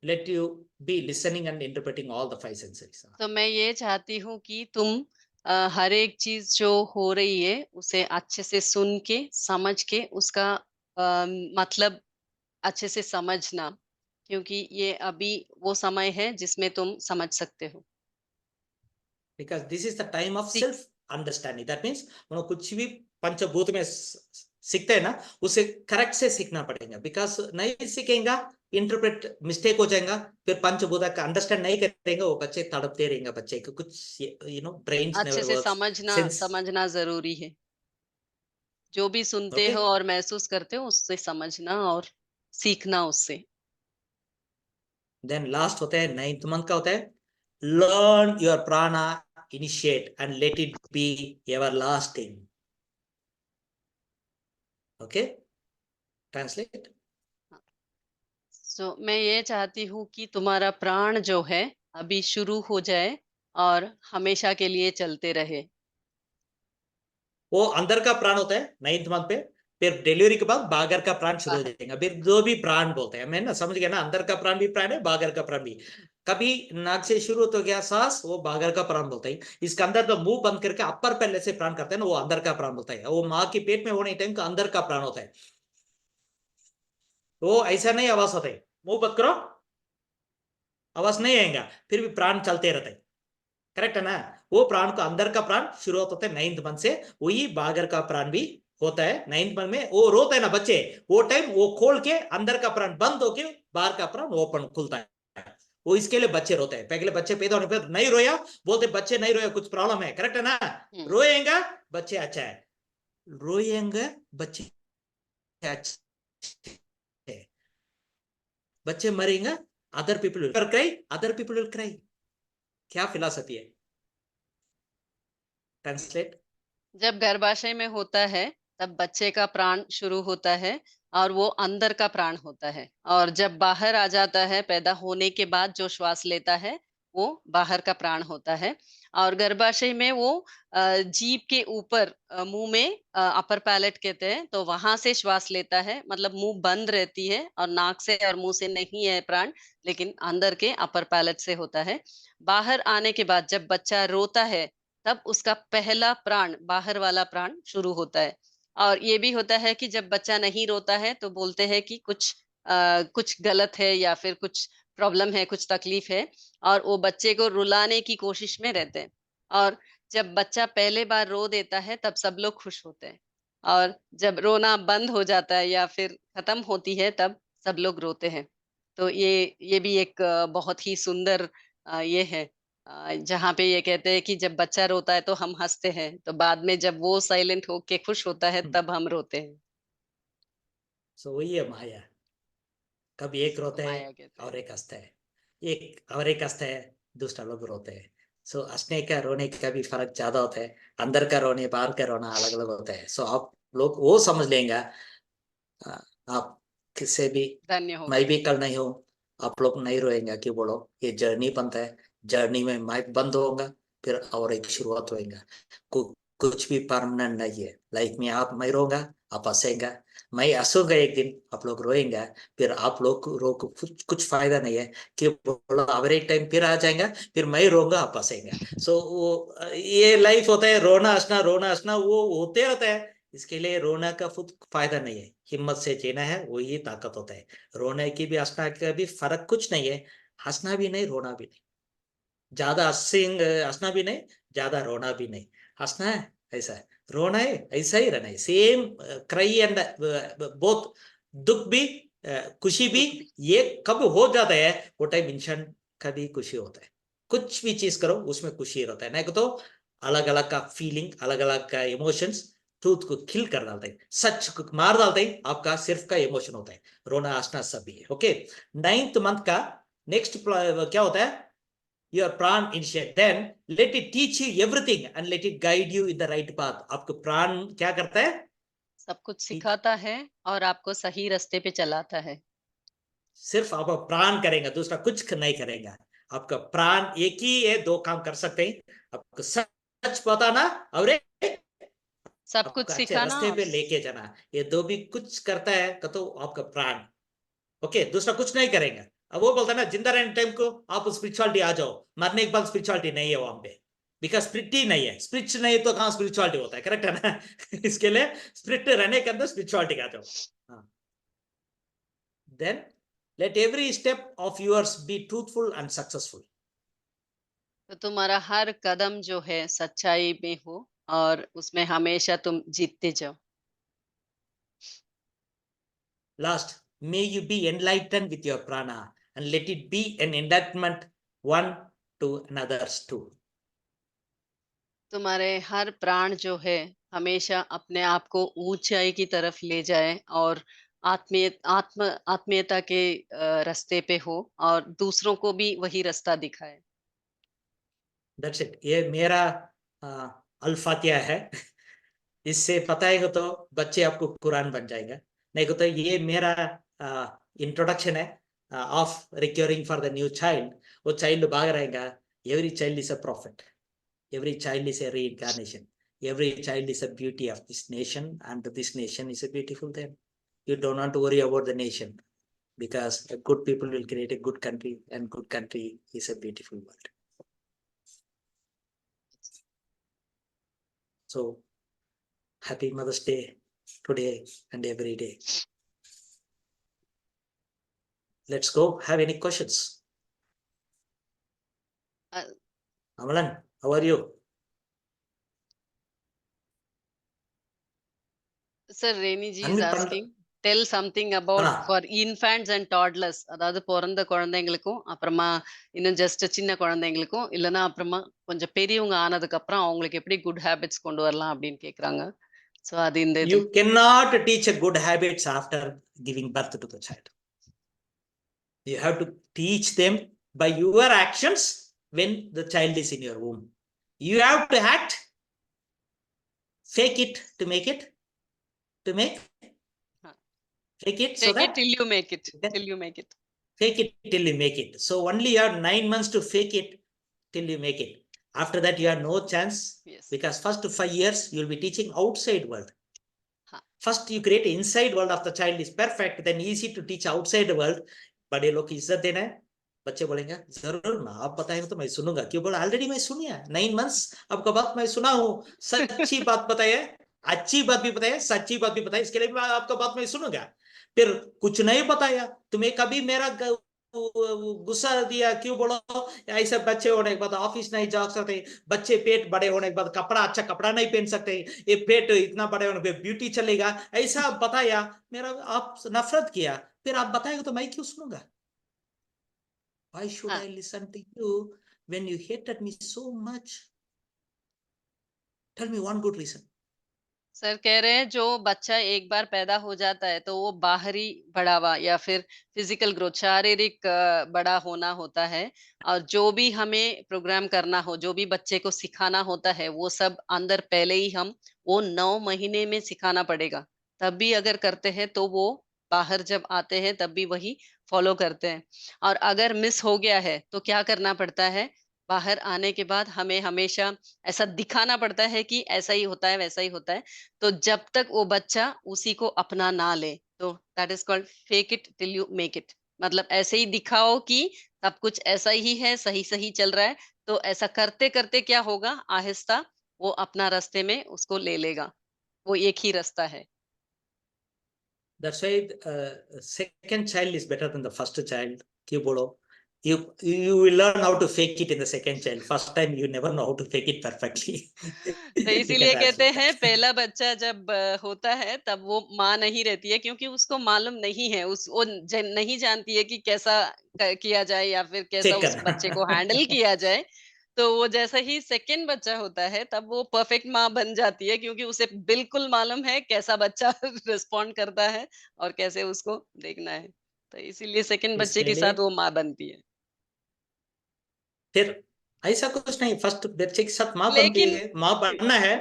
Let you be listening and interpreting all the 5 senses. तो मैं ये चाहती हूँ कि तुम हर एक चीज जो हो रही है उसे अच्छे से सुन के समझ के उसका मतलब अच्छे से समझना, क्योंकि ये अभी वो समय है जिसमें तुम समझ सकते हो. Because this is the time of self understanding. That means कुछ भी पंचभूत में सीखते हैं ना, उसे करेक्ट से सीखना पड़ेगा. बिकॉज नहीं सीखेगा, इंटरप्रेट मिस्टेक हो जाएगा, फिर पंचभूत का अंडरस्टैंड नहीं करेंगे, वो बच्चे तड़पते रहेंगे. बच्चे को कुछ ब्रेन अच्छे से समझना जरूरी है. जो भी सुनते हो और महसूस करते हो उससे समझना और सीखना उससे. देन लास्ट होता है 9th month का होता है learn your prana, initiate and let it be everlasting. Okay, translate. So मैं ये चाहती हूँ कि तुम्हारा प्राण जो है अभी शुरू हो जाए और हमेशा के लिए चलते रहे. वो अंदर का प्राण होता है 9th month पे. फिर डिलीवरी के बाद बागर का प्राण शुरू हो जाएगा. फिर दो भी प्राण बोलते हैं. मैं ना समझ गया ना? अंदर का प्राण भी प्राण है, बागर का प्राण भी. कभी नाक से शुरू तो गया सांस, वो बागर का प्राण बोलता है. इसके अंदर तो मुंह बंद करके अपर पहले से प्राण करते हैं ना, वो अंदर का प्राण बोलता है. वो माँ के पेट में होने टाइम का अंदर का प्राण होता है. वो ऐसा नहीं आवाज होता है. मुंह बंद करो, आवाज नहीं आएगा, फिर भी प्राण चलते रहते हैं. करेक्ट है ना? वो प्राण का अंदर का प्राण शुरुआत होता है 9th month से. वही बागर का प्राण भी होता है 9th month में. वो रोता है ना बच्चे, वो टाइम वो खोल के अंदर का प्राण बंद होके बाहर का प्राण ओपन खुलता है. वो इसके लिए बच्चे रोते हैं. पहले बच्चे पैदा होने पर नहीं रोया, बोलते बच्चे नहीं रोया, कुछ प्रॉब्लम है. करेक्ट है ना? रोएंगे बच्चे अच्छा है, रोएंगे बच्चे अच्छा है, बच्चे मरेंगे other people will cry, other people will cry. क्या फिलॉसफी है? ट्रांसलेट. जब गर्भाशय में होता है तब बच्चे का प्राण शुरू होता है और वो अंदर का प्राण होता है, और जब बाहर आ जाता है पैदा होने के बाद जो श्वास लेता है वो बाहर का प्राण होता है। और गर्भाशय में वो जीभ के ऊपर मुंह में अपर पैलेट कहते हैं, तो वहां से श्वास लेता है, मतलब मुंह बंद रहती है और नाक से और मुंह से नहीं है प्राण, लेकिन अंदर के अपर पैलेट से होता है। बाहर आने के बाद जब बच्चा रोता है, तब उसका पहला प्राण, बाहर वाला प्राण शुरू होता है। और ये भी होता है कि जब बच्चा नहीं रोता है तो बोलते हैं कि कुछ गलत है या फिर कुछ प्रॉब्लम है, कुछ तकलीफ है, और वो बच्चे को रुलाने की कोशिश में रहते हैं। और जब बच्चा पहले बार रो देता है तब सब लोग खुश होते हैं, और जब रोना बंद हो जाता है या फिर खत्म होती है तब सब लोग रोते हैं। तो ये भी एक बहुत ही सुंदर ये है, जहाँ पे ये कहते हैं कि जब बच्चा रोता है तो हम हंसते हैं, तो बाद में जब वो साइलेंट होके खुश होता है तब हम रोते हैं। सो वही है माया, कभी एक इसको रोता है माया कहते और हैं। एक हंसता है, एक हंसता है, दूसरा लोग रोते हैं। सो हंसने का रोने का भी फर्क ज्यादा होता है, अंदर का रोने बाहर का रोना अलग अलग होता है। सो आप लोग वो समझ लेंगे। आप किससे भी, धन्य हो मैं गए। भी कल नहीं हूँ, आप लोग नहीं रोएंगे कि बोलो ये जर्नी बनता है, जर्नी में मैं बंद होऊंगा, फिर और एक शुरुआत होएगा। कुछ भी परमानेंट नहीं है लाइफ में। आप मैं रोऊंगा, आप हंसेगा, मैं हंसूंगा, एक दिन आप लोग रोएंगे, फिर आप लोग रो को कुछ फायदा नहीं है कि बोलो अब एक टाइम फिर आ जाएगा, फिर मैं रोऊंगा आप हंसेंगे। सो वो ये लाइफ होता है, रोना हंसना वो होते रहता है। इसके लिए रोना का खुद फायदा नहीं है, हिम्मत से जीना है, वही ताकत होता है। रोने की भी हंसना का भी फर्क कुछ नहीं है, हंसना भी नहीं रोना भी नहीं, ज्यादा हंसना भी नहीं, ज्यादा रोना भी नहीं। हंसना है ऐसा है, रोना है ऐसा ही रहना है, सेम क्राई एंड बोथ, दुख भी खुशी भी। दुख भी। ये कब हो जाता है, वो टाइम इंसान का भी खुशी होता है। कुछ भी चीज करो उसमें खुशी रहता है, नहीं तो अलग अलग का फीलिंग, अलग अलग का इमोशंस ट्रूथ को किल कर डालते हैं, सच को मार डालते हैं। आपका सिर्फ का इमोशन होता है, रोना हंसना सब भी है। ओके, 9th मंथ का नेक्स्ट क्या होता है, your प्राण initiate, then let it teach you everything and let it guide you in the right path। आपको प्राण क्या करता है, सब कुछ Teach- सिखाता है और आपको सही रास्ते पे चलाता है। सिर्फ आप प्राण करेंगे, दूसरा कुछ नहीं करेगा। आपका प्राण एक ही है, दो काम कर सकते हैं, आपको सच बताना और सब कुछ आपको अच्छे सिखाना रास्ते और पे लेके जाना। ये दो भी कुछ करता है तो आपका प्राण। ओके, दूसरा कुछ नहीं करेगा। अब वो बोलता है ना, जिंदा रहने टाइम को आप स्पिरिचुअलिटी आ जाओ, मरने के बाद स्पिरिचुअलिटी नहीं है वहां पे, बिकॉज स्पिरिट ही नहीं है। स्पिरिट नहीं तो कहाँ स्पिरिचुअलिटी होता है, करेक्ट है ना? इसके लिए स्पिरिट रहने के अंदर स्पिरिचुअलिटी आ जाओ। Then let every step of yours be truthful and successful. तो तुम्हारा हर कदम जो है सच्चाई में हो और उसमें हमेशा तुम जीतते जाओ। Last, may you be enlightened with your prana and let it be an enlightenment one to another's too। तुम्हारे हर प्राण जो है हमेशा अपने आप को ऊंचाई की तरफ ले जाए और आत्मीयता के रास्ते पे हो और दूसरों को भी वही रास्ता दिखाए। दैट्स इट, ये मेरा अल्फातिया है। इससे पता है तो बच्चे आपको कुरान बन जाएगा, नहीं तो ये मेरा इंट्रोडक्शन है of recurring for the new child. वो चाइल्ड भाग रहेगा, every child is a profit, every child is a reincarnation, every child is a beauty of this nation, and this nation is a beautiful thing. You do not worry about the nation, because good people will create a good country, and good country is a beautiful world. So happy Mother's Day today and every day. Let's go, have any questions? A, Amalan, how are you? Sir, Reni ji is Unmute பண்ணு. asking, tell something about ஆனா for infants and toddlers. அதாவது பிறந்த குழந்தைங்களுக்கும் அப்புறமா இன்னும் ஜஸ்ட் சின்ன குழந்தைங்களுக்கும் இல்லைன்னா அப்புறமா கொஞ்சம் பெரியவங்க ஆனதுக்கு அப்புறம் அவங்களுக்கு எப்படி குட் ஹேபிட்ஸ் கொண்டு வரலாம் அப்படின்னு கேக்குறாங்க. சோ அது இந்த இது. you cannot teach a good habits after giving birth to the child. You have to teach them by your actions when the child is in your womb. You have to act, fake it to make it, to make, हाँ. fake it so Take it that till you make it. you can Till you make it. fake it till you make it. So only you have 9 months to fake it, till you make it. After that, you have no chance, Yes. because first 5 years you'll be teaching outside world. हाँ. First you create inside world of the child is perfect, then easy to teach outside the world. बड़े लोग की इज्जत देना है, बच्चे बोलेंगे जरूर ना, आप बताएंगे तो मैं सुनूंगा। क्यों बोला? ऑलरेडी मैं सुनी है 9 months आपका बात मैं सुना हूँ। सच्ची बात बताइए, अच्छी बात भी बताइए, सच्ची बात भी बताइए, इसके लिए आपका बात मैं सुनूंगा। फिर कुछ नहीं बताया, तुम्हें कभी मेरा गुस्सा दिया, क्यों बोलो? ऐसे बच्चे होने के बाद ऑफिस नहीं जा सकते, बच्चे पेट बड़े होने के बाद कपड़ा, अच्छा कपड़ा नहीं पहन सकते, ये पेट इतना बड़े होने पे ब्यूटी चलेगा, ऐसा बताया, मेरा आप नफरत किया, फिर आप बताएगा तो मैं क्यों सुनूंगा? Why should हाँ. I listen to you when you hated me so much? Tell me one good reason. Sir कह रहे हैं जो बच्चा एक बार पैदा हो जाता है तो वो बाहरी बढ़ावा या फिर फिजिकल ग्रोथ, शारीरिक बड़ा होना होता है, और जो भी हमें प्रोग्राम करना हो, जो भी बच्चे को सिखाना होता है, वो सब अंदर पहले ही हम वो 9 महीने में सिखाना पड़ेगा। तब भी अगर करते हैं तो वो बाहर जब आते हैं तब भी वही फॉलो करते हैं। और अगर मिस हो गया है तो क्या करना पड़ता है, बाहर आने के बाद हमें हमेशा ऐसा दिखाना पड़ता है कि ऐसा ही होता है, वैसा ही होता है। तो जब तक वो बच्चा उसी को अपना ना ले, तो that is called fake it till you make it. मतलब ऐसे ही दिखाओ कि सब कुछ ऐसा ही है, सही सही चल रहा है। तो ऐसा करते करते क्या होगा, आहिस्ता वो अपना रास्ते में उसको ले लेगा। वो एक ही रास्ता है। That's why second child is better than the first child. क्यों बोलो? You will learn how to fake it in the second child. First time you never know how to fake it perfectly. तो You can इसीलिए कहते translate हैं that. पहला बच्चा जब होता है तब वो माँ नहीं रहती है, क्योंकि उसको मालूम नहीं है, वो नहीं जानती है कि कैसा किया जाए या फिर कैसा चेक उस बच्चे को हैंडल करना। किया जाए। तो वो जैसा ही सेकंड बच्चा होता है तब वो परफेक्ट माँ बन जाती है, क्योंकि उसे बिल्कुल मालूम है कैसा बच्चा रिस्पॉन्ड करता है और कैसे उसको देखना है। तो इसीलिए सेकंड बच्चे इसके के लिए साथ वो माँ बनती है। फिर ऐसा कुछ नहीं, फर्स्ट बच्चे के साथ माँ बनती लेकिन है, माँ बनना है,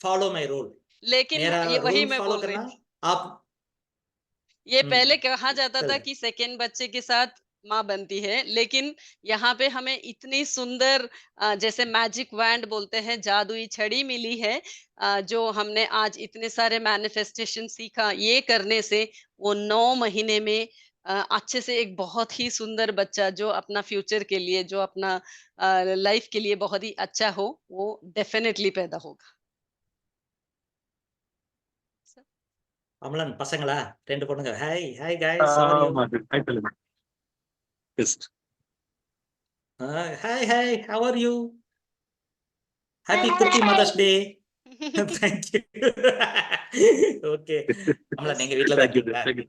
फॉलो माई रूल, लेकिन मेरा ये वही रूल मैं फॉलो बोल रही करना। थी। आप ये पहले कहा जाता था चल कि सेकंड बच्चे के साथ माँ बनती है, लेकिन यहाँ पे हमें इतनी सुंदर जैसे मैजिक वैंड बोलते हैं, जादुई छड़ी मिली है, जो हमने आज इतने सारे मैनिफेस्टेशन सीखा, ये करने से वो 9 महीने में अच्छे से एक बहुत ही सुंदर बच्चा जो अपना फ्यूचर के लिए, जो अपना लाइफ के लिए बहुत ही अच्छा हो, वो डेफिनेटली पैदा होगा। அமலன் பசங்களா 2 பொண்ணுங்க. Hi hi guys, how are you? Hi, Philip. Yes. Hi hi, how are you? Happy Hi. Kutti Mother's Day. Thank you. Okay. Amalan Yes. எங்க வீட்ல தான் Thank you. இருக்கீங்களா? Thank you.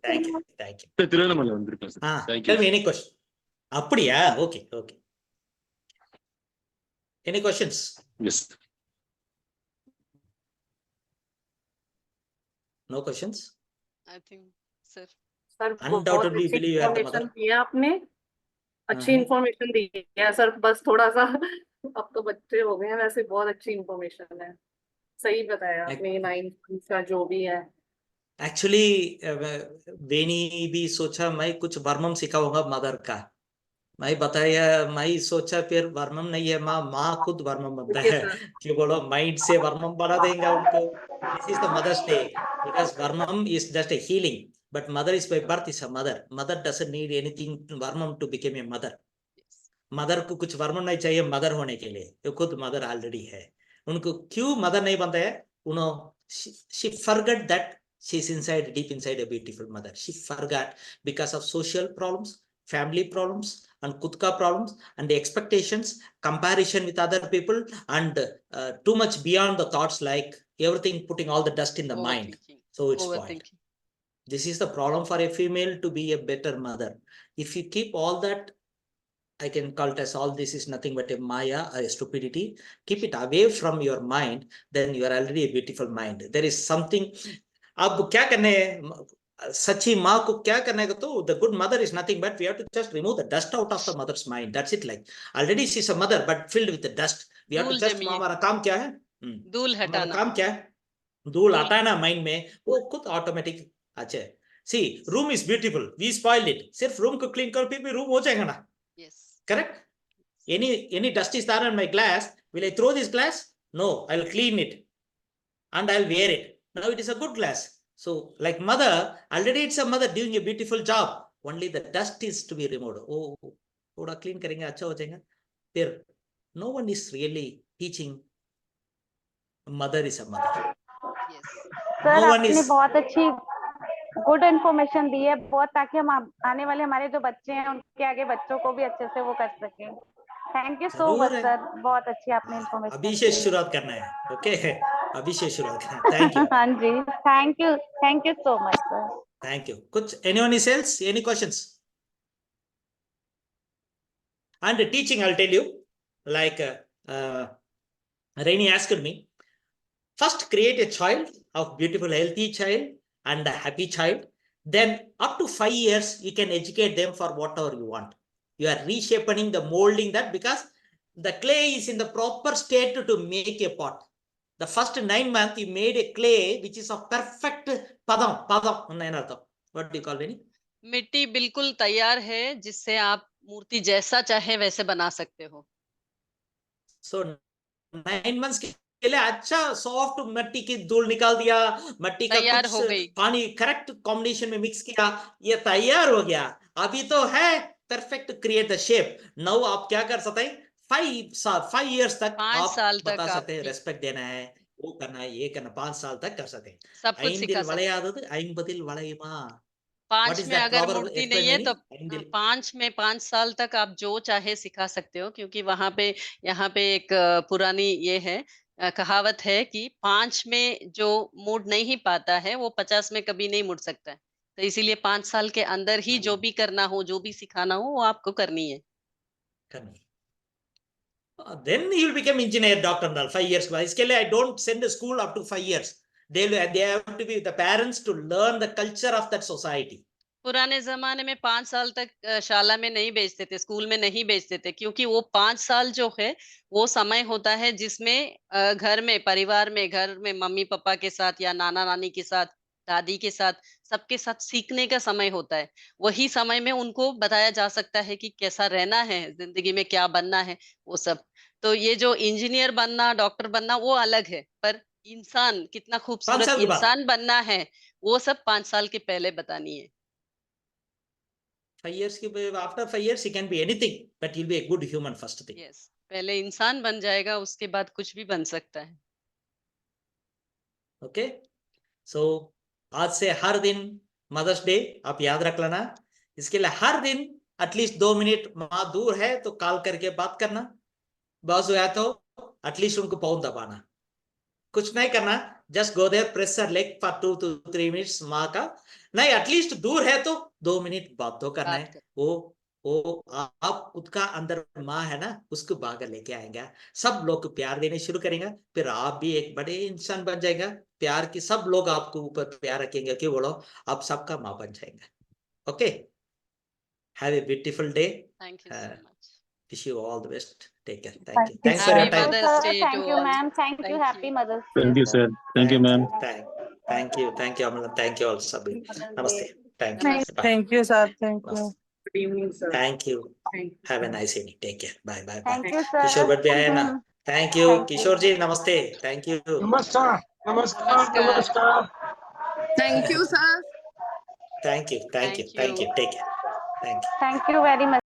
Thank you. Thank you. Thank you. Sir, Tiruvannamalai வந்திருக்கேன் sir. Thank you. Tell me any question. அப்படியா? Okay, okay. Any questions? Yes. No questions? I think, sir. Sir बहुत Undoubtedly अच्छी believe you are the information mother. दी है आपने, अच्छी हाँ। इन्फॉर्मेशन दी है सर। बस थोड़ा सा अब तो बच्चे हो गए हैं, वैसे बहुत अच्छी इन्फॉर्मेशन है, सही बताया आपने। 9 का जो भी है एक्चुअली वेनी भी सोचा मैं कुछ वर्मम सिखाऊंगा मदर का, मैं बताया, मैं सोचा फिर वर्मम नहीं है माँ, माँ खुद वर्मम बनता ओके है। सर। क्यों बोलो, माइंड से वर्मम बना देंगे उनको। This is the mother's day, because varmam is just a healing, but mother is by birth is a mother. Mother doesn't need anything varmam to become a mother. Yes. Mother को कुछ वर्मम नहीं चाहिए मदर होने के लिए, तो खुद मदर ऑलरेडी है। उनको क्यों मदर नहीं बनता है? उन्होंने she forgot that she's inside, deep inside a beautiful mother. She forgot because of social problems, family problems, and kutka problems, and the expectations, comparison with other people, and too much beyond the thoughts, like everything putting all the dust in the mind. Overthinking. So it's spoiled. Overthinking. This is the problem for a female to be a better mother. If you keep all that, I can call it as all this is nothing but a maya, a stupidity. Keep it away from your mind, then you are already a beautiful mind. There is something. अब क्या करने है सच्ची माँ को, क्या करने का? तो the good mother is nothing but we have to just remove the dust out of the mother's mind. That's it. Like already she's a mother but filled with the dust. We have to धूल just, जमी है, हमारा काम क्या है? धूल हमारा हटाना। काम क्या है? धूल धूल। हटाना माइंड में, वो खुद ऑटोमेटिक। अच्छा, see room is beautiful, we spoiled it. सिर्फ रूम को क्लीन कर फिर भी रूम हो जाएगा ना? Yes. Correct? any dust is there on my glass, will I throw this glass? No, I'll clean it and I'll wear it. Now it is a good glass. So like mother, already it's a mother doing a beautiful job. Only the dust is to be removed. Oh, थोड़ा clean करेंगे अच्छा हो जाएगा. There, no one is really teaching. Mother is a mother. Yes. Sir No one आपने is. बहुत अच्छी गुड इन्फॉर्मेशन दी है बहुत, ताकि हम आने वाले हमारे जो बच्चे हैं उनके आगे बच्चों को भी अच्छे से वो कर सके. थैंक यू सो मच जरूर है. सर, बहुत अच्छी आपने इन्फॉर्मेशन अभी से शुरुआत करना है. ओके, अभी से शुरुआत करना है. Thank you. हाँ जी, thank you so much sir. Thank you. कुछ anyone else? Any questions? And the teaching, I'll tell you, like Rainy asked me, first create a child of beautiful, healthy child and a happy child. Then up to 5 years, you can educate them for whatever you want. You are reshaping the molding that because the clay is in the proper state to make a pot. The first 9 months, you made a clay which is of perfect padam. What do you call it? मिट्टी बिल्कुल तैयार है जिससे आप मूर्ति जैसा चाहे वैसे बना सकते हो. So 9 months के लिए अच्छा सॉफ्ट मिट्टी की धूल निकाल दिया, मिट्टी का तैयार कुछ हो गई. पानी करेक्ट कॉम्बिनेशन में मिक्स किया, ये तैयार हो गया. अभी तो है perfect create the shape. Now आप क्या कर सकते हैं? 5 years तक 5 आप साल तक बता आप सकते हैं, रेस्पेक्ट देना है, वो करना है, ये करना. 5 साल तक कर सकते हैं. सब कुछ सिखा ஐந்தில் सकते हैं. வளையாதது ஐம்பதில் வளையுமா. 5 is में that अगर proverb? मूर्ति Explain नहीं है Many. तो ஐந்தில் 5 साल तक आप जो चाहे सिखा सकते हो, क्योंकि वहां पे यहाँ पे एक पुरानी ये है कहावत है कि 5 में जो मुड़ नहीं पाता है वो 50 में कभी नहीं मुड़ सकता है. तो इसीलिए 5 साल के अंदर ही जो भी करना हो, जो भी सिखाना हो, वो आपको करनी है. करनी. Then you will become engineer, doctor, and all. 5 years. इसके लिए I don't send a school up to 5 years. They have to be the parents to learn the culture of that society. पुराने जमाने में 5 साल तक शाला में नहीं भेजते थे, स्कूल में नहीं भेजते थे, क्योंकि वो 5 साल जो है वो समय होता है जिसमें घर में, परिवार में, घर में मम्मी पापा के साथ या नाना नानी के साथ, दादी के साथ, सबके साथ सीखने का समय होता है. वही समय में उनको बताया जा सकता है कि कैसा रहना है, जिंदगी में क्या बनना है, वो सब. तो ये जो इंजीनियर बनना, डॉक्टर बनना वो अलग है, पर इंसान कितना 5 खूबसूरत साल के बाद. इंसान बनना है वो सब 5 साल के पहले बतानी है. 5 years के after 5 years he can be anything, but he'll be a good human first thing. Yes, पहले इंसान बन जाएगा, उसके बाद कुछ भी बन सकता है. ओके, सो आज से हर दिन मदर्स डे आप याद रख लेना. इसके लिए हर दिन एटलीस्ट 2 मिनट, माँ दूर है तो कॉल करके बात करना, बॉस हुआ तो एटलीस्ट उनको पाउन दबाना. कुछ नहीं करना, just go there, press her leg for 2 to 3 minutes. माँ का नहीं, एटलीस्ट दूर है तो 2 मिनट बात तो करना है. वो आप खुद का अंदर माँ है ना, उसको बाहर लेके आएगा. सब लोग प्यार देने शुरू करेंगे, फिर आप भी एक बड़े इंसान बन जाएगा. प्यार की सब लोग आपको ऊपर प्यार रखेंगे, क्यों बोलो, आप सबका माँ बन जाएंगे. Okay, have a beautiful day. Thank you so much. Wish you all the best. Take care. Thank you. Thank Thanks for your Happy time. Mother's Day Thank to you all. ma'am, thank you, Thank happy you. Mother's Thank Day. you, sir. Thank you, ma'am. Thank you, Amala. Thank you all, Sabri. Namaste. Thank you. Namaste. Bye. Thank you, sir. Thank you. Namaste. Good evening, sir. Thank you. Thank you. Have a nice evening. Take care. Bye. Bye. Bye. Thank you sir. Kishore Bhatt bhi aaye na. Thank you. Thank you. Kishore ji, namaste. Thank you. नमस्कार नमस्कार नमस्कार. नमस्कार. Thank you, sir. Thank you. Thank you. Thank Thank you. you. Take care. Thank you. Thank you very much.